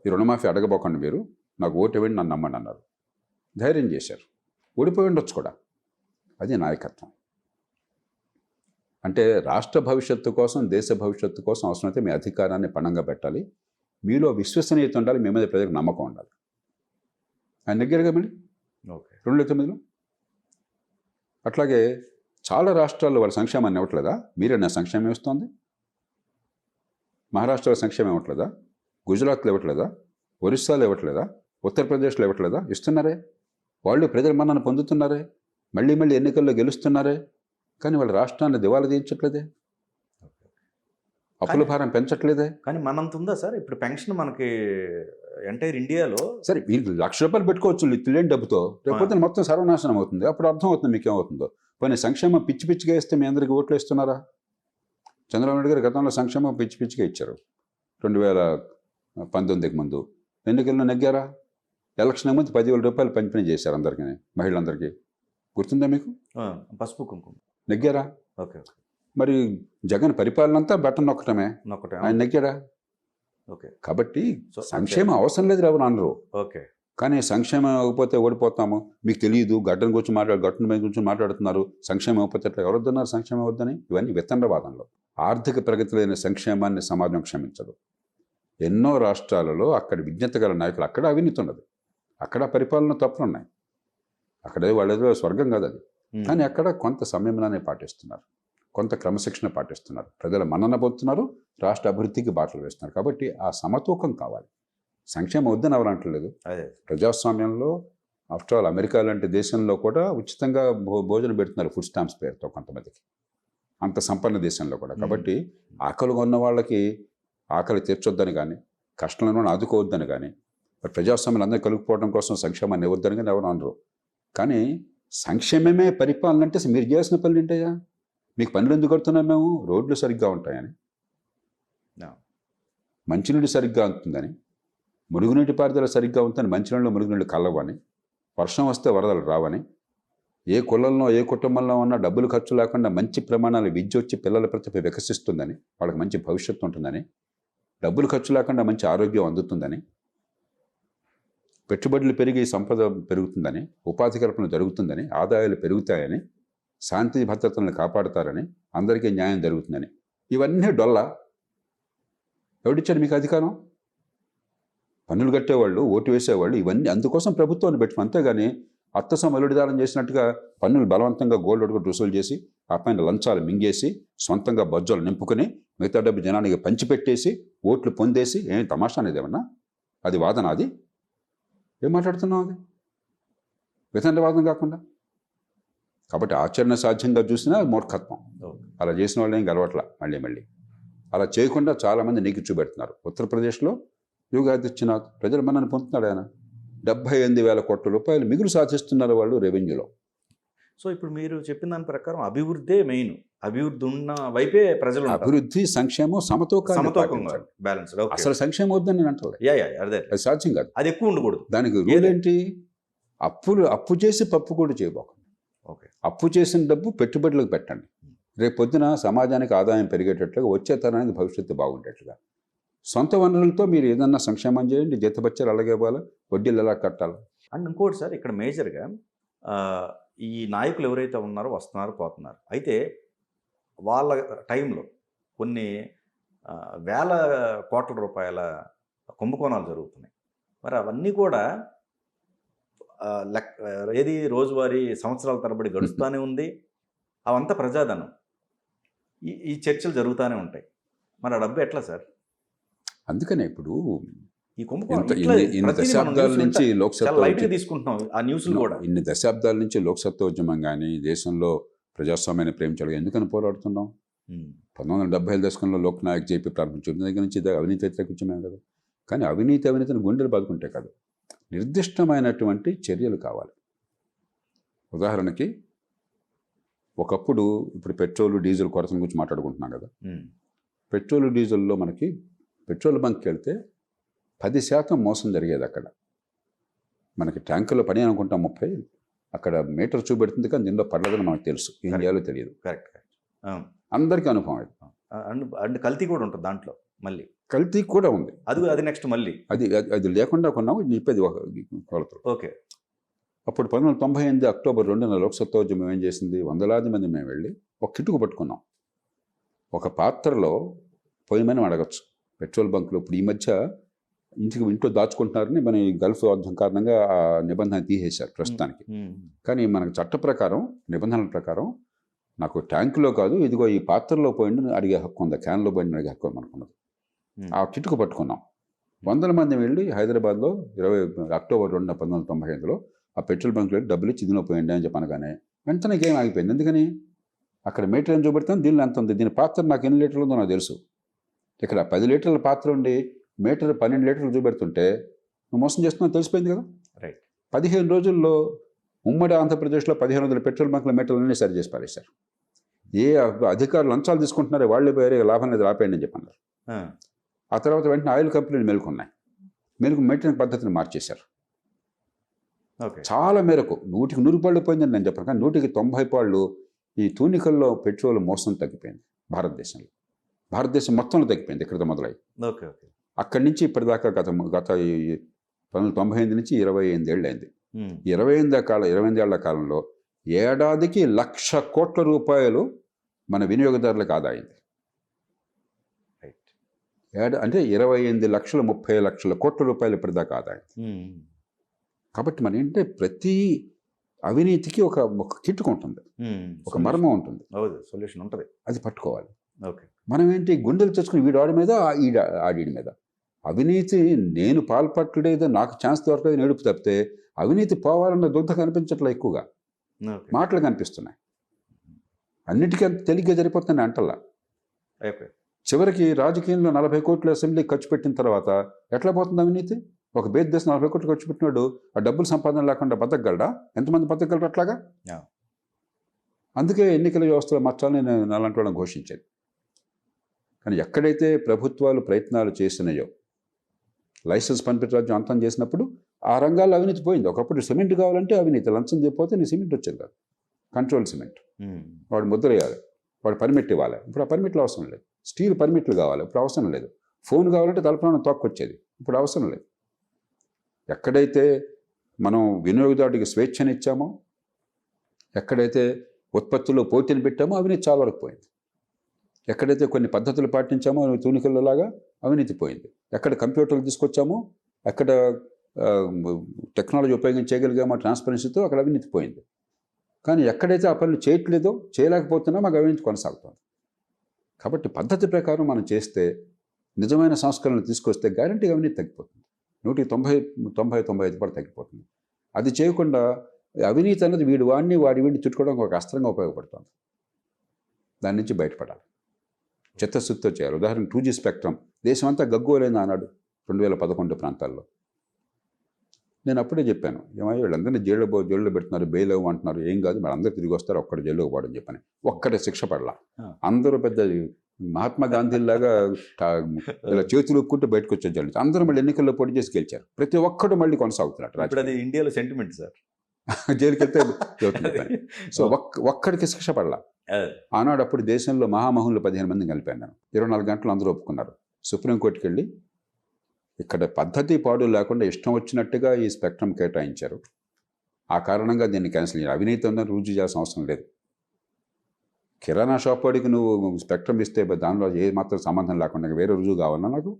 ఈ రుణమాఫీ అడగబోకండి, మీరు నాకు ఓటు ఇవ్వండి, నన్ను నమ్మండి అన్నారు. ధైర్యం చేశారు. ఓడిపోయి ఉండొచ్చు కూడా. అది నాయకత్వం. అంటే రాష్ట్ర భవిష్యత్తు కోసం, దేశ భవిష్యత్తు కోసం అవసరమైతే మీ అధికారాన్ని పణంగా పెట్టాలి, మీలో విశ్వసనీయత ఉండాలి, మీ మీద ప్రజలకు నమ్మకం ఉండాలి. ఆయన దగ్గరగా మళ్ళీ 2009లో అట్లాగే చాలా రాష్ట్రాల్లో వాళ్ళ సంక్షేమాన్ని ఇవ్వట్లేదా? మీరే నా సంక్షేమం ఇస్తోంది. మహారాష్ట్రలో సంక్షేమం ఇవ్వట్లేదా? గుజరాత్లో ఇవ్వట్లేదా? ఒరిస్సాలో ఇవ్వట్లేదా? ఉత్తరప్రదేశ్లో ఇవ్వట్లేదా? ఇస్తున్నారే. వాళ్ళు ప్రజల మన్నను పొందుతున్నారే, మళ్ళీ ఎన్నికల్లో గెలుస్తున్నారే. కానీ వాళ్ళ రాష్ట్రాన్ని దివాలా తీయించట్లేదే, అప్పుల భారం పెంచట్లేదే. కానీ మనంత ఉందా సార్? ఇప్పుడు పెన్షన్ మనకి ఎంటైర్ ఇండియాలో సరే మీరు ₹1,00,000 పెట్టుకోవచ్చు తెలియని డబ్బుతో, లేకపోతే మొత్తం సర్వనాశనం అవుతుంది. అప్పుడు అర్థం అవుతుంది మీకు ఏమవుతుందో. పోనీ సంక్షేమం పిచ్చిగా ఇస్తే మీ అందరికీ ఓట్లు వేస్తున్నారా? చంద్రబాబు నాయుడు గారు గతంలో సంక్షేమం పిచ్చిగా ఇచ్చారు. 2019కి ముందు ఎన్నికల్లో నెగ్గారా? ఎలక్షన్ ముందు ₹10,000 పంపిణీ చేశారు అందరికీ, మహిళలందరికీ. గుర్తుందా మీకు? పసుపు కుంకుమ నెగ్గారా? ఓకే. మరి జగన్ పరిపాలన అంతా బటన్ నొక్కటమే, ఆయన నెగ్గాడా? ఓకే. కాబట్టి సంక్షేమం అవసరం లేదు ఎవరు అనరు. ఓకే. కానీ సంక్షేమం ఇవ్వకపోతే ఓడిపోతాము, మీకు తెలియదు, గడ్డను గురించి గట్టున మీద గురించి మాట్లాడుతున్నారు, సంక్షేమం ఇవ్వకపోతే ఎట్లా, ఎవరు వద్దన్నారు సంక్షేమం వద్దని? ఇవన్నీ వితండవాదంలో. ఆర్థిక ప్రగతి లేని సంక్షేమాన్ని సమాజం క్షమించదు. ఎన్నో రాష్ట్రాలలో అక్కడ విజ్ఞత గల నాయకులు, అక్కడ అవినీతి ఉన్నది, అక్కడ పరిపాలన తప్పులున్నాయి, అక్కడ వాళ్ళేదో స్వర్గం కాదు అది. కానీ అక్కడ కొంత సంయమనాన్ని పాటిస్తున్నారు, కొంత క్రమశిక్షణ పాటిస్తున్నారు, ప్రజల మన్నన పొందుతున్నారు, రాష్ట్ర అభివృద్ధికి బాటలు వేస్తున్నారు. కాబట్టి ఆ సమతూకం కావాలి. సంక్షేమం వద్దని ఎవరు అంటలేదు. ప్రజాస్వామ్యంలో ఆఫ్టర్ ఆల్ అమెరికా లాంటి దేశంలో కూడా ఉచితంగా భోజనం పెడుతున్నారు ఫుడ్ స్టాంప్స్ పేరుతో కొంతమందికి, అంత సంపన్న దేశంలో కూడా. కాబట్టి ఆకలిగా ఉన్న వాళ్ళకి ఆకలి తీర్చొద్దని కానీ, కష్టంలో ఆదుకోవద్దని కానీ, ప్రజాస్వామ్యం అందరూ కలుపుకోవడం కోసం సంక్షేమాన్ని ఇవ్వద్దని కానీ ఎవరు అనరు. కానీ సంక్షేమమే పరిపాలన అంటే మీరు చేసిన పనులు ఏంటయ్యా? మీకు పనులు ఎందుకు కడుతున్నాం మేము? రోడ్లు సరిగ్గా ఉంటాయని, మంచినీళ్ళు సరిగ్గా ఉంటుందని, మురుగునీటి పారుదల సరిగ్గా ఉంటుందని, మంచినీళ్ళు మురుగునీళ్ళు కలవని, వర్షం వస్తే వరదలు రావని, ఏ కులంలో ఏ కుటుంబంలో ఉన్నా డబ్బులు ఖర్చు లేకుండా మంచి ప్రమాణాలు విద్య వచ్చి పిల్లల ప్రతిభ వికసిస్తుందని, వాళ్ళకి మంచి భవిష్యత్తు ఉంటుందని, డబ్బులు ఖర్చు లేకుండా మంచి ఆరోగ్యం అందుతుందని, పెట్టుబడులు పెరిగి సంపద పెరుగుతుందని, ఉపాధి కల్పన జరుగుతుందని, ఆదాయాలు పెరుగుతాయని, శాంతి భద్రతలను కాపాడతారని, అందరికీ న్యాయం జరుగుతుందని. ఇవన్నీ డొల్ల. ఎవడిచ్చారు మీకు అధికారం? పన్నులు కట్టేవాళ్ళు, ఓటు వేసేవాళ్ళు, ఇవన్నీ అందుకోసం ప్రభుత్వాన్ని పెట్టుకుని. అంతేగాని అత్తసం అల్లుడిదానం చేసినట్టుగా పన్నులు బలవంతంగా గోల్డ్ ఒకటి రుసులు చేసి, ఆ పైన లంచాలు మింగేసి, సొంతంగా బొజ్జలు నింపుకొని, మిగతా డబ్బు జనానికి పంచిపెట్టేసి, ఓట్లు పొందేసి, ఏం తమాషా అనేది ఏమన్నా? అది వాదన? అది ఏం మాట్లాడుతున్నావు? అది వితండవాదం కాకుండా. కాబట్టి ఆచరణ సాధ్యంగా చూసినా మూర్ఖత్వం. అలా చేసిన వాళ్ళు ఏం గెలవట్లా. మళ్ళీ అలా చేయకుండా చాలామంది నీకు చూపెడుతున్నారు. ఉత్తరప్రదేశ్లో యోగి ఆదిత్యనాథ్ ప్రజల మన్నను పొందుతున్నాడు. ఆయన 78,000 కోట్ల రూపాయలు మిగులు సాధిస్తున్నారు వాళ్ళు రెవెన్యూలో. సో ఇప్పుడు మీరు చెప్పిన దాని ప్రకారం అభివృద్ధే మెయిన్. అభివృద్ధి ఉన్న వైపే ప్రజలు అభివృద్ధి, సంక్షేమం సమతూకంగా బ్యాలెన్స్. అసలు సంక్షేమం వద్దని నేను అంటాను. అదే అది సాధ్యం కాదు. అది ఎక్కువ ఉండకూడదు. దానికి రూల్ ఏంటి? అప్పు చేసి పప్పు కూడా చేయబోకండి. ఓకే, అప్పు చేసిన డబ్బు పెట్టుబడులకు పెట్టండి. రేపు పొద్దున సమాజానికి ఆదాయం పెరిగేటట్లుగా, వచ్చే తరానికి భవిష్యత్తు బాగుండేట్లుగా. సొంత వనరులతో మీరు ఏదన్నా సంక్షేమం చేయండి. జీతబత్యాలు అలాగే ఇవ్వాలి, వడ్డీలు ఎలా కట్టాలి. అండ్ ఇంకోటి సార్, ఇక్కడ మేజర్గా ఈ నాయకులు ఎవరైతే ఉన్నారో వస్తున్నారు, పోతున్నారు. అయితే వాళ్ళ టైంలో కొన్ని వేల కోట్ల రూపాయల కుంభకోణాలు జరుగుతున్నాయి. మరి అవన్నీ కూడా ఏది రోజువారీ సంవత్సరాల తరబడి గడుస్తూనే ఉంది. అవంతా ప్రజాధనం. ఈ చర్చలు జరుగుతూనే ఉంటాయి. మరి ఆ డబ్బు ఎట్లా సార్? అందుకనే ఇప్పుడు ఈ కుంభకోణం ఇన్ని దశాబ్దాల నుంచి లైట్గా తీసుకుంటున్నాం ఆ న్యూస్లు కూడా. ఇన్ని దశాబ్దాల నుంచి లోక్సత్వోద్యమం కానీ, దేశంలో ప్రజాస్వామ్యాన్ని ప్రేమించాలి ఎందుకని పోరాడుతున్నాం? 1970 దశకంలో లోక్నాయక్ జేపీ ప్రారంభించిన దగ్గర నుంచి అవినీతి వ్యతిరేక ఉద్యమం కదా. కానీ అవినీతిని గుండెలు బాదుకుంటే కాదు, నిర్దిష్టమైనటువంటి చర్యలు కావాలి. ఉదాహరణకి ఒకప్పుడు, ఇప్పుడు పెట్రోల్ డీజిల్ కొరతను గురించి మాట్లాడుకుంటున్నాం కదా. పెట్రోల్ డీజిల్లో మనకి పెట్రోల్ బంక్కి వెళ్తే 10% మోసం జరిగేది. అక్కడ మనకి ట్యాంకులో పని అనుకుంటాం 30, అక్కడ మీటర్ చూపెడుతుంది కానీ దీనిలో పడలేదని మనకు తెలుసు. ఏం చేయాలో తెలియదు. కరెక్ట్. అందరికీ అనుభవం అది. అండ్ కల్తీ కూడా ఉంటుంది దాంట్లో. మళ్ళీ కల్తీ కూడా ఉంది. అది నెక్స్ట్ మళ్ళీ అది లేకుండా కొన్నాము. చెప్పేది కొలతలు. ఓకే. అప్పుడు 1998 అక్టోబర్ 2న లోక్సత్వోద్యమం ఏం చేసింది? వందలాది మంది మేము వెళ్ళి ఒక కిటుకు పట్టుకున్నాం. ఒక పాత్రలో పోయమని అడగచ్చు. పెట్రోల్ బంకులో ఇప్పుడు ఈ మధ్య ఇంట్లో దాచుకుంటున్నారని మన ఈ గల్ఫ్ యుద్ధం కారణంగా ఆ నిబంధన తీసేశారు ప్రస్తుతానికి. కానీ మనకు చట్ట ప్రకారం, నిబంధనల ప్రకారం నాకు ట్యాంకులో కాదు, ఇదిగో ఈ పాత్రలో పోయింది అడిగే హక్కు ఉంది, క్యాన్లో పోయింది అడిగే హక్కు మనకున్నది. ఆ కిటుకు పట్టుకున్నాం. 100 మంది వెళ్ళి హైదరాబాద్లో 20 అక్టోబర్ 2, 1995లో ఆ పెట్రోల్ బంకులోకి డబ్బులు ఇచ్చి దీనిలో పోయింది అని చెప్పనగానే వెంటనే గేమ్ ఆగిపోయింది. ఎందుకని? అక్కడ మీటర్ ఏం చూపెడతాను, దీనిలో ఎంత ఉంది, దీని పాత్ర నాకు ఎన్ని లీటర్లు ఉందో నాకు తెలుసు. ఇక్కడ 10 లీటర్ల పాత్ర ఉండి మీటర్ 12 లీటర్లు చూపెడుతుంటే నువ్వు మోసం చేస్తున్నావు తెలిసిపోయింది కదా. రైట్. 15 రోజుల్లో ఉమ్మడి ఆంధ్రప్రదేశ్లో 1500 పెట్రోల్ బంకుల మీటర్లన్నీ సరి చేసి పారేశారు. ఏ అధికారులు లంచాలు తీసుకుంటున్నారో వాళ్ళే వేరే లాభం అనేది రాపేయండి అని చెప్పన్నారు. ఆ తర్వాత వెంటనే ఆయిల్ కంపెనీలు మేలుకున్నాయి. మెయింటెనెన్స్ పద్ధతిని మార్చేశారు. చాలా మేరకు 100కి 100 పాళ్ళు పోయిందని నేను చెప్పాను. కానీ 100కి 90 పాళ్ళు ఈ తూనికల్లో పెట్రోల్ మోసం తగ్గిపోయింది భారతదేశంలో. భారతదేశం మొత్తంలో తగ్గిపోయింది ఇక్కడితో మొదలై. అక్కడి నుంచి ఇప్పటిదాకా గత 1998 నుంచి 28 ఏళ్ళు అయింది. 28 ఏళ్ల కాలంలో ఏడాదికి 1,00,000 కోట్ల రూపాయలు మన వినియోగదారులకు ఆదా అయింది. అంటే 28,30,00,000 కోట్ల రూపాయలు ఇప్పటిదాకా ఆదా అయింది. కాబట్టి మన ఏంటంటే ప్రతి అవినీతికి ఒక కిట్టుకు ఉంటుంది, ఒక మర్మం ఉంటుంది, సొల్యూషన్ ఉంటుంది. అది పట్టుకోవాలి. ఓకే. మనం ఏంటి గుండెలు తెచ్చుకుని వీడు ఆడి మీద ఆడి మీద అవినీతి నేను పాల్పట్టలేదు, నాకు ఛాన్స్ దొరకలేదు నేడుపు తప్పితే అవినీతి పోవాలన్న దుగ్ధ కనిపించట్లే, ఎక్కువగా మాటలు కనిపిస్తున్నాయి. అన్నిటికీ అంత తేలిగ్గా జరిపోతుంది అంటల్లా. చివరికి రాజకీయంలో 40 కోట్లు అసెంబ్లీ ఖర్చు పెట్టిన తర్వాత ఎట్లా పోతుంది అవినీతి? ఒక బేద దేశం 40 కోట్లు ఖర్చు పెట్టినాడు, ఆ డబ్బులు సంపాదన లేకుండా బతకగలడా? ఎంతమంది బతకగలరు అట్లాగా? అందుకే ఎన్నికల వ్యవస్థలో మార్చాలని నేను అలాంటి వాళ్ళని ఘోషించేది. కానీ ఎక్కడైతే ప్రభుత్వాలు ప్రయత్నాలు చేసినాయో, లైసెన్స్ పంపిణీ రాజ్యం అంతం చేసినప్పుడు ఆ రంగాల్లో అవినీతి పోయింది. ఒకప్పుడు సిమెంట్ కావాలంటే అవినీతి, లంచం చెప్పిపోతే నీ సిమెంట్ వచ్చేది కాదు. కంట్రోల్ సిమెంట్, వాడు ముద్ర వేయాలి, వాడు పర్మిట్ ఇవ్వాలి. ఇప్పుడు ఆ పర్మిట్లు అవసరం లేదు. స్టీల్ పర్మిట్లు కావాలి, ఇప్పుడు అవసరం లేదు. ఫోన్ కావాలంటే తలపడం తొక్కొచ్చేది. ఇప్పుడు అవసరం లేదు. ఎక్కడైతే మనం వినియోగదారుడికి స్వేచ్ఛనిచ్చామో, ఎక్కడైతే ఉత్పత్తుల్లో పోటీని పెట్టామో అవినీతి చాలా వరకు పోయింది. ఎక్కడైతే కొన్ని పద్ధతులు పాటించామో తూనికలలాగా అవినీతి పోయింది. ఎక్కడ కంప్యూటర్లు తీసుకొచ్చామో, ఎక్కడ టెక్నాలజీ ఉపయోగించగలిగామో ట్రాన్స్పరెన్సీతో అక్కడ అవినీతి పోయింది. కానీ ఎక్కడైతే ఆ పనులు చేయట్లేదో, చేయలేకపోతున్నా మాకు అవినీతి కొనసాగుతుంది. కాబట్టి పద్ధతి ప్రకారం మనం చేస్తే, నిజమైన సంస్కరణలు తీసుకొస్తే గ్యారంటీగా అవినీతి తగ్గిపోతుంది. 90-95% తగ్గిపోతుంది. అది చేయకుండా అవినీతి అన్నది వాడిని చుట్టుకోవడానికి ఒక అస్త్రంగా ఉపయోగపడుతుంది. దాని నుంచి బయటపడాలి, చిత్తశుద్ధితో చేయాలి. ఉదాహరణకు 2G స్పెక్ట్రమ్ దేశం అంతా గగ్గోలైంది ఆనాడు 2011 ప్రాంతాల్లో. నేను అప్పుడే చెప్పాను, ఏమయ్య వీళ్ళందరినీ జైల్లో పెడుతున్నారు, బెయిల్ అంటున్నారు, ఏం కాదు మరి అందరూ తిరిగి వస్తారు, ఒక్కటి జైల్లోకి పోవడం చెప్పని. ఒక్కటే శిక్ష పడలా. అందరూ పెద్ద మహాత్మా గాంధీలాగా ఇలా చేతులు ఒక్కుంటూ బయటకు వచ్చే జైలు. అందరూ మళ్ళీ ఎన్నికల్లో పోటీ చేసి గెలిచారు. ప్రతి ఒక్కడు మళ్ళీ కొనసాగుతున్నట్టు. అది ఇండియాలో సెంటిమెంట్ సార్. జైలుకి వెళ్తే సో ఒక్కడికి శిక్ష పడలా. ఆనాడు అప్పుడు దేశంలో మహామహులు 15 మందిని కలిపాను నేను. 24 గంటలు అందరూ ఒప్పుకున్నారు. సుప్రీంకోర్టుకి వెళ్ళి ఇక్కడ పద్ధతి పాడు లేకుండా ఇష్టం వచ్చినట్టుగా ఈ స్పెక్ట్రమ్ కేటాయించారు, ఆ కారణంగా దీన్ని క్యాన్సిల్ చేయాలి. అవినీతి ఉందని రుజువు చేయాల్సిన అవసరం లేదు. కిరాణా షాప్ వాడికి నువ్వు స్పెక్ట్రమ్ ఇస్తే దానిలో ఏ మాత్రం సంబంధం లేకుండా వేరే రుజువు కావాలన్నా నాకు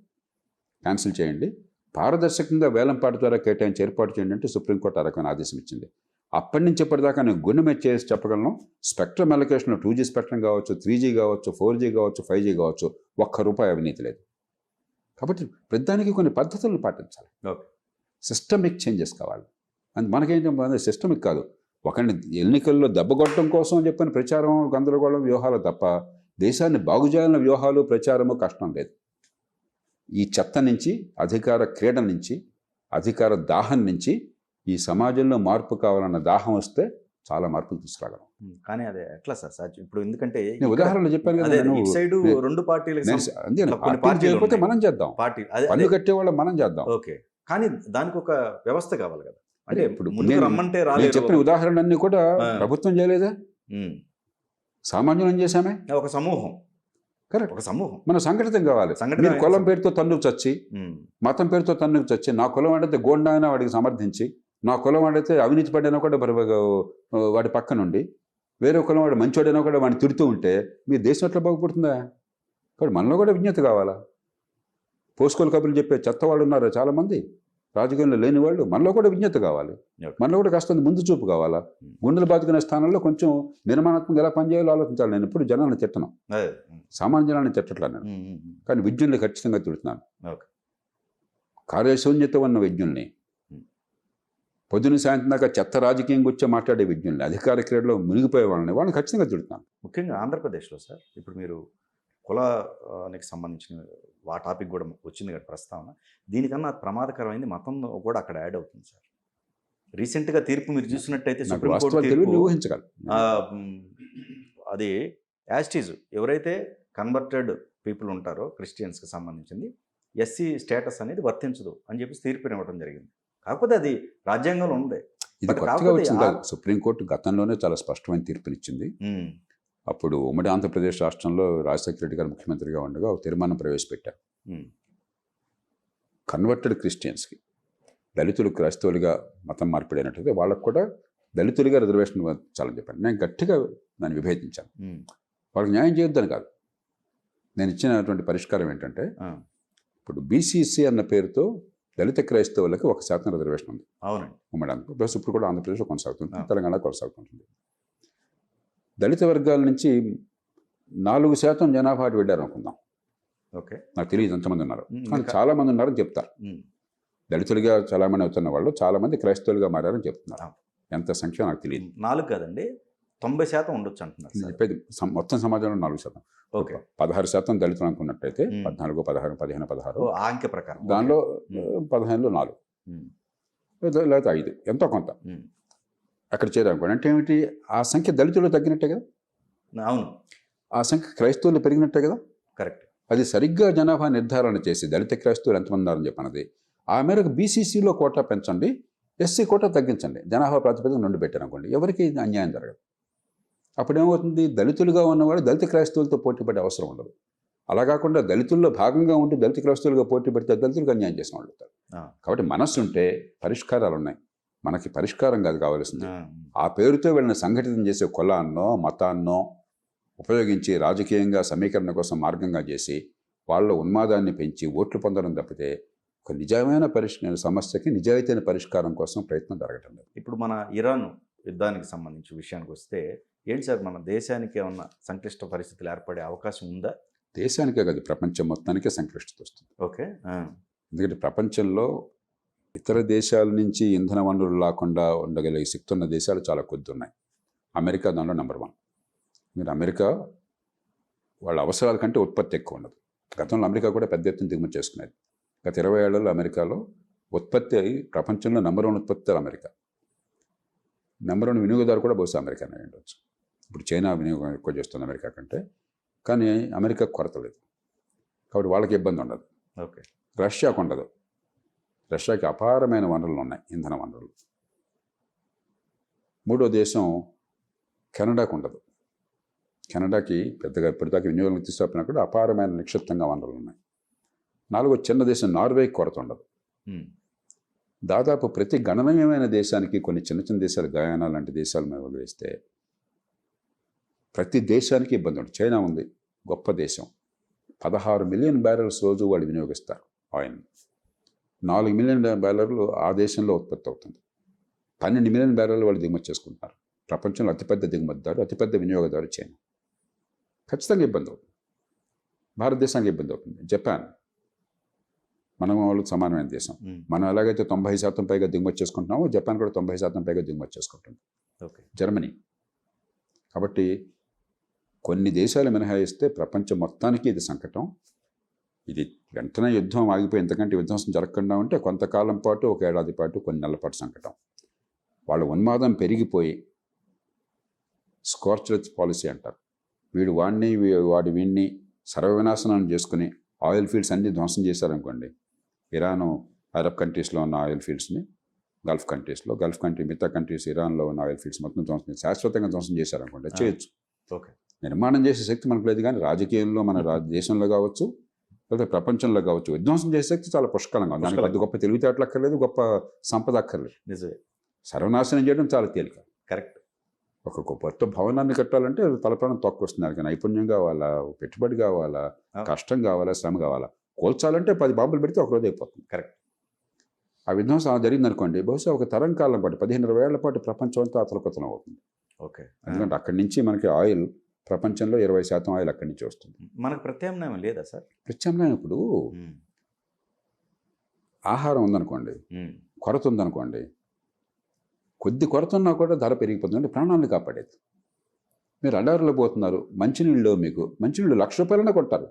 క్యాన్సిల్ చేయండి, పారదర్శకంగా వేలంపాటు ద్వారా కేటాయించి ఏర్పాటు చేయండి అంటే సుప్రీంకోర్టు ఆ రకమైన ఆదేశం ఇచ్చింది. అప్పటి నుంచి ఇప్పటిదాకా నేను గుణమె చేసి చెప్పగలను, స్పెక్ట్రమ్ అలొకేషన్లో 2G స్పెక్ట్రమ్ కావచ్చు, 3G కావచ్చు, 4G కావచ్చు, 5G కావచ్చు, ₹1 అవినీతి లేదు. కాబట్టి ప్రతిదానికి కొన్ని పద్ధతులను పాటించాలి. సిస్టమిక్ చేంజెస్ కావాలి. అండ్ మనకేంటంటే సిస్టమిక్ కాదు, ఒకరిని ఎన్నికల్లో దెబ్బకొట్టడం కోసం చెప్పిన ప్రచారం, గందరగోళం, వ్యూహాలు తప్ప దేశాన్ని బాగు చేయాలన్న వ్యూహాలు, ప్రచారము కష్టం లేదు. ఈ చెత్త నుంచి, అధికార క్రీడ నుంచి, అధికార దాహం నుంచి ఈ సమాజంలో మార్పు కావాలన్న దాహం వస్తే చాలా మార్పులు తీసుకురాగలం. కానీ అదే ఎట్లా సార్? ఇప్పుడు ఎందుకంటే నేను ఉదాహరణలు చెప్పాను కదా, రెండు పార్టీలకు చేయకపోతే మనం చేద్దాం, పన్ను కట్టేవాళ్ళం మనం చేద్దాం. ఓకే, కానీ దానికి ఒక వ్యవస్థ కావాలి కదా. అంటే ఇప్పుడు రమ్మంటే నేను చెప్పిన ఉదాహరణలన్నీ కూడా ప్రభుత్వం చేయలేదా, సామాన్యులం చేశామే. ఒక సమూహం, కరెక్ట్, ఒక సమూహం మన సంఘటితం కావాలి. మీరు కులం పేరుతో తన్నుకు చచ్చి, మతం పేరుతో తన్నుకు చచ్చి, నా కులం అంటే గోండా అయినా వాడికి సమర్థించి, నా కులం వాడైతే అవినీతి పడినా కూడా వాడి పక్క నుండి, వేరే కులం వాడు మంచివాడైనా కూడా వాడిని తిడుతూ ఉంటే మీ దేశం ఎట్లా బాగుపడుతుందా? కాబట్టి మనలో కూడా విజ్ఞత కావాలా. పోసుకోలు కబుర్లు చెప్పే చెత్త వాళ్ళు ఉన్నారు చాలామంది, రాజకీయంలో లేని వాళ్ళు. మనలో కూడా విజ్ఞత కావాలి, మనలో కూడా కాస్త ముందు చూపు కావాలా. గుండెలు బాదుకునే స్థానంలో కొంచెం నిర్మాణాత్మకంగా ఎలా పనిచేయాలో ఆలోచించాలి. నేను ఎప్పుడు జనాన్ని తిట్టను, సామాన్య జనాన్ని తిట్టట్లా నేను, కానీ విజ్ఞుల్ని ఖచ్చితంగా తిడుతున్నాను. కార్యశూన్యత ఉన్న విజ్ఞుల్ని, పొద్దున సాయంత్రం దాకా చెత్త రాజకీయం గురించి మాట్లాడే విజ్ఞుల్ని, అధికార క్రీడలో మునిగిపోయే వాళ్ళని ఖచ్చితంగా తిడుతున్నాను. ముఖ్యంగా ఆంధ్రప్రదేశ్లో సార్, ఇప్పుడు మీరు కులానికి సంబంధించిన ఆ టాపిక్ కూడా వచ్చింది కదా ప్రస్తావన. దీనికన్నా ప్రమాదకరమైంది మతం కూడా అక్కడ యాడ్ అవుతుంది సార్. రీసెంట్గా తీర్పు మీరు చూసినట్టయితే ఊహించగలరు, అది యాస్టీజ్ ఎవరైతే కన్వర్టెడ్ పీపుల్ ఉంటారో క్రిస్టియన్స్కి సంబంధించింది ఎస్సీ స్టేటస్ అనేది వర్తించదు అని చెప్పి తీర్పు ఇవ్వడం జరిగింది. కాకపోతే అది రాజ్యాంగంలో ఉంది. ఇది కొత్తగా వచ్చింది కాదు, సుప్రీంకోర్టు గతంలోనే చాలా స్పష్టమైన తీర్పునిచ్చింది. అప్పుడు ఉమ్మడి ఆంధ్రప్రదేశ్ రాష్ట్రంలో రాజశేఖర రెడ్డి గారు ముఖ్యమంత్రిగా ఉండగా ఒక తీర్మానం ప్రవేశపెట్టారు. కన్వర్టెడ్ క్రిస్టియన్స్కి, దళితులు క్రైస్తవులుగా మతం మార్పిడైనట్టయితే వాళ్ళకు కూడా దళితులుగా రిజర్వేషన్ చాలని చెప్పాను. నేను గట్టిగా దాన్ని విభేదించాను. వాళ్ళకి న్యాయం చేయొద్దని కాదు, నేను ఇచ్చినటువంటి పరిష్కారం ఏంటంటే, ఇప్పుడు బీసీసీ అన్న పేరుతో దళిత క్రైస్తవులకి 1% రిజర్వేషన్ ఉంది. అవునండి, ఉమ్మడి ఆంధ్రప్రదేశ్. ఇప్పుడు కూడా ఆంధ్రప్రదేశ్లో కొనసాగుతుంది, తెలంగాణ కొనసాగుతుంటుంది. దళిత వర్గాల నుంచి 4% జనాభా అటు వెళ్ళారు అనుకుందాం. ఓకే, నాకు తెలియదు ఎంతమంది ఉన్నారు, కానీ చాలామంది ఉన్నారని చెప్తారు. దళితులుగా చాలామంది అవుతున్న వాళ్ళు చాలామంది క్రైస్తవులుగా మారారని చెప్తున్నారు. ఎంత సంఖ్య నాకు తెలియదు. 4 కాదండి, 90% ఉండొచ్చు అంటున్నారు. చెప్పేది మొత్తం సమాజంలో 4%. ఓకే, 16% దళితులు అనుకున్నట్టయితే 14, 16, 15, 16 అంకె ప్రకారం, దానిలో 15లో 4 లేకపోతే 5 ఎంతో కొంత అక్కడ చేరాలనుకోండి. అంటే ఏమిటి, ఆ సంఖ్య దళితులు తగ్గినట్టే కదా. అవును, ఆ సంఖ్య క్రైస్తవులు పెరిగినట్టే కదా. కరెక్ట్. అది సరిగ్గా జనాభా నిర్ధారణ చేసి దళిత క్రైస్తవులు ఎంతమంది ఉన్నారని చెప్పినది, ఆ మేరకు బీసీసీలో కోటా పెంచండి, ఎస్సీ కోటా తగ్గించండి, జనాభా ప్రాతిపదికన 2 పెట్టారనుకోండి, ఎవరికి అన్యాయం జరగదు. అప్పుడేమవుతుంది, దళితులుగా ఉన్నవాడు దళిత క్రైస్తవులతో పోటీ పడే అవసరం ఉండదు. అలా కాకుండా దళితుల్లో భాగంగా ఉంటూ దళిత క్రైస్తవులుగా పోటీ పెడితే దళితులకు అన్యాయం చేసిన వాళ్ళు అవుతారు. కాబట్టి మనస్సు ఉంటే పరిష్కారాలు ఉన్నాయి. మనకి పరిష్కారం కాదు కావాల్సింది. ఆ పేరుతో వీళ్ళని సంఘటితం చేసే కులాన్నో మతాన్నో ఉపయోగించి రాజకీయంగా సమీకరణ కోసం మార్గంగా చేసి వాళ్ళ ఉన్మాదాన్ని పెంచి ఓట్లు పొందడం తప్పితే ఒక నిజమైన సమస్యకి నిజాయితీన పరిష్కారం కోసం ప్రయత్నం జరగటం లేదు. ఇప్పుడు మన ఇరాన్ యుద్ధానికి సంబంధించి విషయానికి వస్తే ఏంటి సార్, మన దేశానికి ఏమన్నా సంక్లిష్ట పరిస్థితులు ఏర్పడే అవకాశం ఉందా? దేశానికే కాదు, ప్రపంచం మొత్తానికే సంక్లిష్టత వస్తుంది. ఓకే. ఎందుకంటే ప్రపంచంలో ఇతర దేశాల నుంచి ఇంధన వనరులు లేకుండా ఉండగలిగే శక్తి ఉన్న దేశాలు చాలా కొద్ది ఉన్నాయి. అమెరికా దానిలో నెంబర్ 1. మీరు అమెరికా వాళ్ళ అవసరాల కంటే ఉత్పత్తి ఎక్కువ ఉండదు. గతంలో అమెరికా కూడా పెద్ద ఎత్తున దిగుమతి చేసుకునేది. గత 20 ఏళ్లలో అమెరికాలో ఉత్పత్తి ప్రపంచంలో నెంబర్ 1 ఉత్పత్తి అమెరికా. నెంబర్ 1 వినియోగదారు కూడా బహుశా అమెరికానే ఉండొచ్చు. ఇప్పుడు చైనా వినియోగం ఎక్కువ చేస్తుంది అమెరికా కంటే, కానీ అమెరికా కొరత లేదు. కాబట్టి వాళ్ళకి ఇబ్బంది ఉండదు. ఓకే. రష్యాకు ఉండదు. రష్యాకి అపారమైన వనరులు ఉన్నాయి, ఇంధన వనరులు. మూడో దేశం కెనడాకు ఉండదు. కెనడాకి పెద్దగా ఇప్పటిదాకా వినియోగం తీసుకుపోయినా కూడా అపారమైన నిక్షిప్తంగా వనరులు ఉన్నాయి. నాలుగో చిన్న దేశం నార్వేకి కొరత ఉండదు. దాదాపు ప్రతి గణనీయమైన దేశానికి కొన్ని చిన్న చిన్న దేశాలు, గయానా లాంటి దేశాలు మీద వదిలేస్తే ప్రతి దేశానికి ఇబ్బంది ఉంటుంది. చైనా ఉంది, గొప్ప దేశం. 16 మిలియన్ బ్యారెల్స్ రోజు వాళ్ళు వినియోగిస్తారు ఆయిల్. 4 మిలియన్ బ్యారెల్లు ఆ దేశంలో ఉత్పత్తి అవుతుంది. 12 మిలియన్ బ్యారెల్లు వాళ్ళు దిగుమతి చేసుకుంటున్నారు. ప్రపంచంలో అతిపెద్ద దిగుమతిదారు, అతిపెద్ద వినియోగదారు చైనా. ఖచ్చితంగా ఇబ్బంది అవుతుంది. భారతదేశానికి ఇబ్బంది అవుతుంది. జపాన్ మనం వాళ్ళకి సమానమైన దేశం. మనం ఎలాగైతే 90% పైగా దిగుమతి చేసుకుంటున్నామో జపాన్ కూడా 90% పైగా దిగుమతి చేసుకుంటుంది. ఓకే. జర్మనీ. కాబట్టి కొన్ని దేశాలు మినహాయిస్తే ప్రపంచం మొత్తానికి ఇది సంకటం. ఇది వెంటనే యుద్ధం ఆగిపోయి ఎంతకంటే విధ్వంసం జరగకుండా ఉంటే కొంతకాలం పాటు, 1 ఏడాది పాటు, కొన్ని నెలల పాటు సంకటం. వాళ్ళ ఉన్మాదం పెరిగిపోయి స్కార్చ్లెస్ పాలసీ అంటారు. వీడు వాడిని వాడి వీడిని సర్వవినాశనం చేసుకుని ఆయిల్ ఫీల్డ్స్ అన్నీ ధ్వంసం చేశారనుకోండి. ఇరాను అరబ్ కంట్రీస్లో ఉన్న ఆయిల్ ఫీల్డ్స్ని గల్ఫ్ కంట్రీ మిగతా కంట్రీస్ ఇరాన్లో ఉన్న ఆయిల్ ఫీల్డ్స్ మొత్తం ధ్వంసం శాశ్వతంగా ధ్వంసం చేశారనుకోండి. చేయొచ్చు. ఓకే. నిర్మాణం చేసే శక్తి మనకు లేదు, కానీ రాజకీయంలో మన దేశంలో కావచ్చు లేకపోతే ప్రపంచంలో కావచ్చు విధ్వంసం చేసే శక్తి చాలా పుష్కలంగా ఉంది. దానికి పెద్ద గొప్ప తెలివితేటలు అక్కర్లేదు, గొప్ప సంపద అక్కర్లేదు. నిజమే. సర్వనాశనం చేయడం చాలా తేలిక. కరెక్ట్. ఒక కొత్త భవనాన్ని కట్టాలంటే తలప్రాణం తక్కువ వస్తుంది. దానికి నైపుణ్యం కావాలా, పెట్టుబడి కావాలా, కష్టం కావాలా, శ్రమ కావాలా. కోల్చాలంటే 10 బాంబులు పెడితే ఒక రోజు అయిపోతుంది. కరెక్ట్. ఆ విధ్వంసం అలా జరిగిందనుకోండి, బహుశా ఒక తరం కాలం పాటు 15-20 ఏళ్ల పాటు ప్రపంచం అంతా అతలకుతలం అవుతుంది. ఓకే. ఎందుకంటే అక్కడి నుంచి మనకి ఆయిల్ ప్రపంచంలో 20% ఆయిల్ అక్కడి నుంచి వస్తుంది. మనకు ప్రత్యామ్నాయం లేదా సార్? ప్రత్యామ్నాయం ఇప్పుడు ఆహారం ఉందనుకోండి, కొరత ఉందనుకోండి, కొద్ది కొరత ఉన్నా కూడా ధర పెరిగిపోతుంది. అంటే ప్రాణాలను కాపాడేది. మీరు అడారులో పోతున్నారు, మంచినీళ్ళు మీకు మంచినీళ్ళు ₹1,00,000 కొంటారు.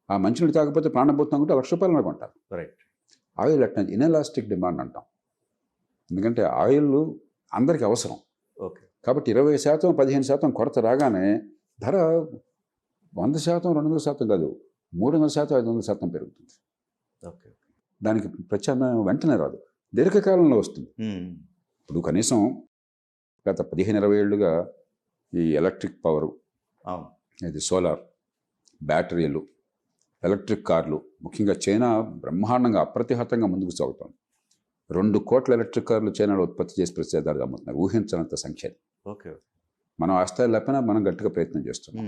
ఆ మంచినీళ్ళు తాగకపోతే ప్రాణం పోతున్నాం అంటే ₹1,00,000 కొంటారు. రైట్. ఆయిల్ అట్లా ఇన్ఎలాస్టిక్ డిమాండ్ అంటాం. ఎందుకంటే ఆయిల్ అందరికీ అవసరం. ఓకే. కాబట్టి 20%, 15% కొరత రాగానే ధర 100%, 200% కాదు, 300%, 500% పెరుగుతుంది. ఓకే. దానికి ప్రత్యామ్నాయం వెంటనే రాదు, దీర్ఘకాలంలో వస్తుంది. ఇప్పుడు కనీసం గత 15-20 ఏళ్ళుగా ఈ ఎలక్ట్రిక్ పవరు, ఇది సోలార్, బ్యాటరీలు, ఎలక్ట్రిక్ కార్లు, ముఖ్యంగా చైనా బ్రహ్మాండంగా అప్రతిహతంగా ముందుకు సాగుతుంది. 2 కోట్ల ఎలక్ట్రిక్ కార్లు చైనాలో ఉత్పత్తి చేసి ప్రత్యేదారుగా అమ్ముతున్నారు. ఊహించనంత సంఖ్య. ఓకే. మనం ఆ స్థాయి లేకపోయినా మనం గట్టిగా ప్రయత్నం చేస్తున్నాం.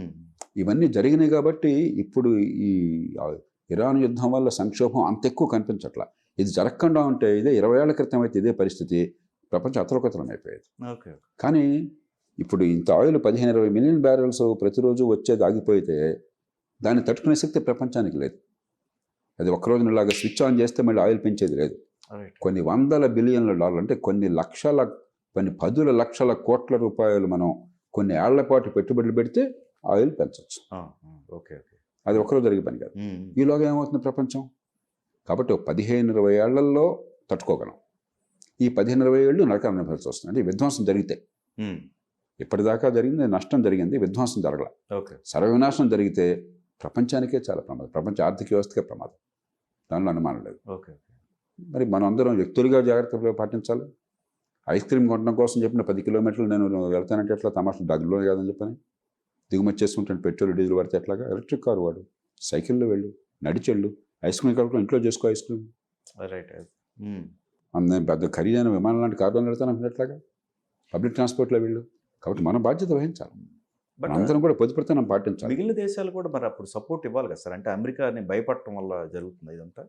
ఇవన్నీ జరిగినాయి కాబట్టి ఇప్పుడు ఈ ఇరాన్ యుద్ధం వల్ల సంక్షోభం అంత ఎక్కువ కనిపించట్లా. ఇది జరగకుండా ఉంటే ఇదే 20 ఏళ్ల క్రితం అయితే ఇదే పరిస్థితి, ప్రపంచం అతలకుతలం అయిపోయేది. ఓకే. కానీ ఇప్పుడు ఇంత ఆయిల్ 15-20 మిలియన్ బ్యారెల్స్ ప్రతిరోజు వచ్చేది ఆగిపోతే దాన్ని తట్టుకునే శక్తి ప్రపంచానికి లేదు. అది ఒక్కరోజు ఇలాగా స్విచ్ ఆన్ చేస్తే మళ్ళీ ఆయిల్ పెంచేది లేదు. కొన్ని $100 బిలియన్ల అంటే కొన్ని 10 లక్షల కోట్ల రూపాయలు మనం కొన్ని ఏళ్ల పాటు పెట్టుబడులు పెడితే ఆయిల్ పెంచవచ్చు. ఓకే. అది ఒకరోజు జరిగే పని కాదు. ఈలోగా ఏమవుతుంది ప్రపంచం? కాబట్టి 15-20 ఏళ్లలో తట్టుకోగలం. ఈ 15-20 ఏళ్ళు నరకాన్ని అనుభవించాల్సి వస్తుంది. అంటే విధ్వంసం జరిగితే, ఇప్పటిదాకా జరిగింది నష్టం జరిగింది, విధ్వంసం జరగల. సర్వవినాశనం జరిగితే ప్రపంచానికే చాలా ప్రమాదం, ప్రపంచ ఆర్థిక వ్యవస్థకే ప్రమాదం, దానిలో అనుమానం లేదు. మరి మనం అందరం వ్యక్తులుగా జాగ్రత్తలు పాటించాలి. ఐస్ క్రీమ్ కొనడం కోసం చెప్పిన 10 కిలోమీటర్లు నేను వెళ్తానంటే ఎట్లా? తమాషా డగ్లో కాదని చెప్పని దిగుమతి చేసుకుంటాను, పెట్రోల్ డీజిల్ పడితే ఎట్లాగా? ఎలక్ట్రిక్ కారు వాడు, సైకిల్లో వెళ్ళు, నడిచెళ్ళు, ఐస్ క్రీమ్ కాకుండా ఇంట్లో చేసుకో ఐస్ క్రీమ్. రైట్. నేను పెద్ద ఖరీదైన విమానం లాంటి కార్లు వెళ్తాను అనుకున్నట్లాగా పబ్లిక్ ట్రాన్స్పోర్ట్లో వెళ్ళు. కాబట్టి మన బాధ్యత వహించాలి, బట్ అందరం కూడా పొదుపుతనం పాటించాలి. మిగిలిన దేశాలు కూడా మరి అప్పుడు సపోర్ట్ ఇవ్వాలి కదా సార్. అంటే అమెరికాని భయపడటం వల్ల జరుగుతుంది ఇదంతా.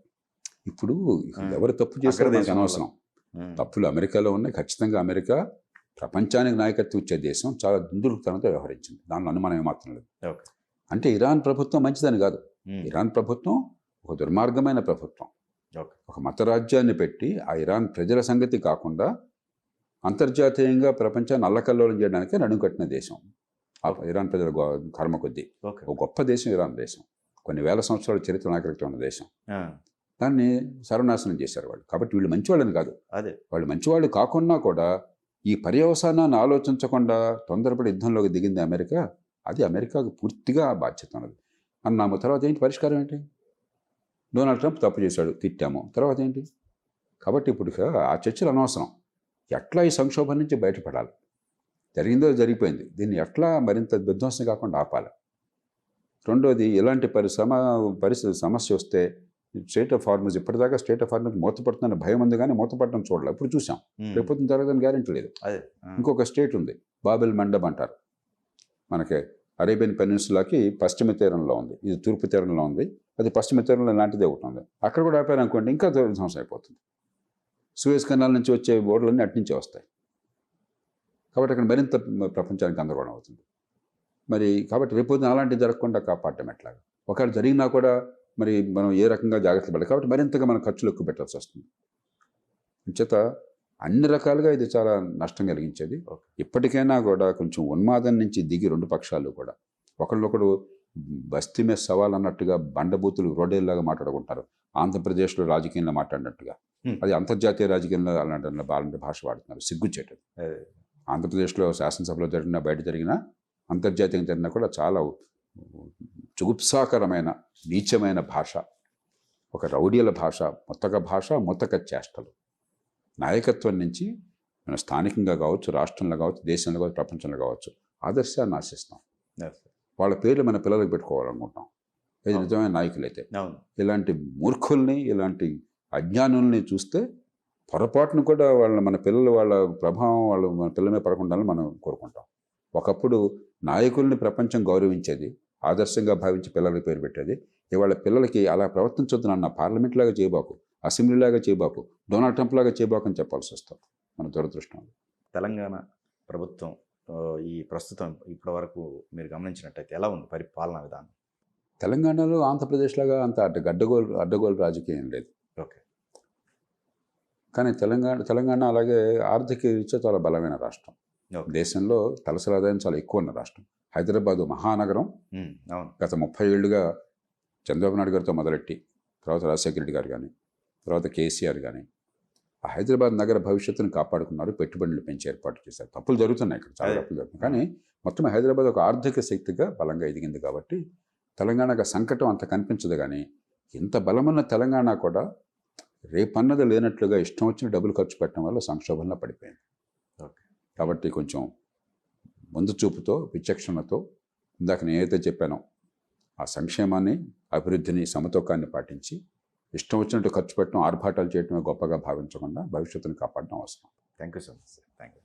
ఇప్పుడు ఎవరు తప్పు చేశారో మనకు అగ్రదేశం అనవసరం. తప్పులు అమెరికాలో ఉన్నాయి. ఖచ్చితంగా అమెరికా ప్రపంచానికి నాయకత్వం ఇచ్చే దేశం, చాలా దుందుడుకుతనంతో వ్యవహరించింది, దానిలో అనుమానం ఏమాత్రం లేదు. ఓకే. అంటే ఇరాన్ ప్రభుత్వం మంచిదని కాదు, ఇరాన్ ప్రభుత్వం ఒక దుర్మార్గమైన ప్రభుత్వం. ఓకే. ఒక మత రాజ్యాన్ని పెట్టి ఆ ఇరాన్ ప్రజల సంగతి కాకుండా అంతర్జాతీయంగా ప్రపంచాన్ని అల్లకల్లోలం చేయడానికి నడుంకట్టిన దేశం ఆ ఇరాన్ ప్రజల కర్మ కొద్దీ. ఓకే. ఒక గొప్ప దేశం ఇరాన్ దేశం, కొన్ని వేల సంవత్సరాల చరిత్ర నాగరికత ఉన్న దేశం. ఆ, దాన్ని సర్వనాశనం చేశారు వాళ్ళు. కాబట్టి వీళ్ళు మంచివాళ్ళని కాదు, అదే వాళ్ళు మంచివాళ్ళు కాకుండా కూడా ఈ పర్యవసానాన్ని ఆలోచించకుండా తొందరపడి యుద్ధంలోకి దిగింది అమెరికా. అది అమెరికాకు పూర్తిగా బాధ్యత ఉన్నది అన్నాము. తర్వాత ఏంటి పరిష్కారం ఏంటి? డొనాల్డ్ ట్రంప్ తప్పు చేశాడు, తిట్టాము, తర్వాత ఏంటి? కాబట్టి ఇప్పుడు ఆ చర్చలు అనవసరం. ఎట్లా ఈ సంక్షోభం నుంచి బయటపడాలి, జరిగిందో జరిగిపోయింది, దీన్ని ఎట్లా మరింత విధ్వంసం కాకుండా ఆపాలి. రెండోది, ఇలాంటి పరిస్థితి సమస్య వస్తే స్టేట్ ఆఫ్ హార్మజ్, ఇప్పటిదాకా స్టేట్ ఆఫ్ హార్మజ్ మూతపడుతుందని భయం ఉంది, కానీ మూతపడడం చూడాలి. ఇప్పుడు చూసాం, రేపొద్దున జరగదని గ్యారెంటీ లేదు. అదే. ఇంకొక స్టేట్ ఉంది, బాబెల్ మండబ్ అంటారు, మనకి అరేబియన్ పెనిన్సులాకి పశ్చిమ తీరంలో ఉంది, ఇది తూర్పు తీరంలో ఉంది, అది పశ్చిమ తీరంలో లాంటిదే ఒకటి ఉంది. అక్కడ కూడా ఆపారు అనుకోండి, ఇంకా ధ్వంసం అయిపోతుంది. సూయజ్ కెనాల్ నుంచి వచ్చే ఓడలన్నీ అట్నుంచే వస్తాయి. కాబట్టి అక్కడ మరింత ప్రపంచానికి గందరగోళం అవుతుంది. మరి కాబట్టి రేపొద్దున అలాంటివి జరగకుండా కాపాడటం ఎట్లాగా? ఒకవేళ జరిగినా కూడా మరి మనం ఏ రకంగా జాగ్రత్తలు పడాలి? కాబట్టి మరింతగా మనం ఖర్చులు ఎక్కువ పెట్టాల్సి వస్తుంది. చేత అన్ని రకాలుగా ఇది చాలా నష్టం కలిగించేది. ఇప్పటికైనా కూడా కొంచెం ఉన్మాదం నుంచి దిగి రెండు పక్షాలు కూడా ఒకళ్ళొకడు బస్తీ మీద సవాల్ అన్నట్టుగా బండబూతులు రోడ్డేలాగా మాట్లాడుకుంటారు. ఆంధ్రప్రదేశ్లో రాజకీయంలో మాట్లాడినట్టుగా అది అంతర్జాతీయ రాజకీయంలో అలాంటి భాష వాడుతున్నారు. సిగ్గుచేటు. ఆంధ్రప్రదేశ్లో శాసనసభలో జరిగినా బయట జరిగినా అంతర్జాతీయంగా జరిగినా కూడా చాలా జుగుప్సాకరమైన నీచమైన భాష, ఒక రౌడీల భాష, మొత్తక చేష్టలు. నాయకత్వం నుంచి మన స్థానికంగా కావచ్చు, రాష్ట్రంలో కావచ్చు, దేశంలో కావచ్చు, ప్రపంచంలో కావచ్చు ఆదర్శాన్ని ఆశిస్తాం. వాళ్ళ పేర్లు మన పిల్లలకు పెట్టుకోవాలనుకుంటాం, ఇది నిజమైన నాయకులైతే. ఇలాంటి మూర్ఖుల్ని, ఇలాంటి అజ్ఞానుల్ని చూస్తే పొరపాటును కూడా మన పిల్లలు వాళ్ళ ప్రభావం వాళ్ళు మన పిల్లల మీద పడకుండా మనం కోరుకుంటాం. ఒకప్పుడు నాయకుల్ని ప్రపంచం గౌరవించేది, ఆదర్శంగా భావించి పిల్లలకి పేరు పెట్టేది. ఇవాళ పిల్లలకి అలా ప్రవర్తించొద్దు నాన్న, పార్లమెంట్ లాగా చేయబాకు, అసెంబ్లీ లాగా చేయబాకు, డొనాల్డ్ ట్రంప్ లాగా చేయబాకు అని చెప్పాల్సి వస్తుంది. మన దురదృష్టం. తెలంగాణ ప్రభుత్వం ఈ ప్రస్తుతం ఇప్పటి వరకు మీరు గమనించినట్టయితే ఎలా ఉంది పరిపాలనా విధానం? తెలంగాణలో ఆంధ్రప్రదేశ్ లాగా అంత అడ్డగోలు రాజకీయం లేదు. ఓకే. కానీ తెలంగాణ అలాగే ఆర్థిక రీత్యా చాలా బలమైన రాష్ట్రం. దేశంలో తలసరి ఆదాయం చాలా ఎక్కువ ఉన్న రాష్ట్రం. హైదరాబాదు మహానగరం గత 30 ఏళ్ళుగా చంద్రబాబు నాయుడు గారితో మొదలెట్టి తర్వాత రాజశేఖర రెడ్డి గారు కానీ తర్వాత కేసీఆర్ కానీ ఆ హైదరాబాద్ నగర భవిష్యత్తును కాపాడుకున్నారు, పెట్టుబడులు పెంచి ఏర్పాటు చేశారు. తప్పులు జరుగుతున్నాయి ఇక్కడ, చాలా తప్పులు జరుగుతున్నాయి, కానీ మొత్తం హైదరాబాద్ ఒక ఆర్థిక శక్తిగా బలంగా ఎదిగింది. కాబట్టి తెలంగాణకు సంకటం అంత కనిపించదు. కానీ ఇంత బలమున్న తెలంగాణ కూడా రేపన్నది లేనట్లుగా ఇష్టం వచ్చిన డబ్బులు ఖర్చు పెట్టడం వల్ల సంక్షోభంలో పడిపోయింది. కాబట్టి కొంచెం ముందు చూపుతో, విచక్షణతో, ఇందాక నేనైతే చెప్పానో ఆ సంక్షేమాన్ని, అభివృద్ధిని, సమతూకాన్ని పాటించి ఇష్టం వచ్చినట్టు ఖర్చు పెట్టడం, ఆర్భాటాలు చేయడమే గొప్పగా భావించకుండా భవిష్యత్తును కాపాడడం అవసరం. Thank you so much sir. Thank you.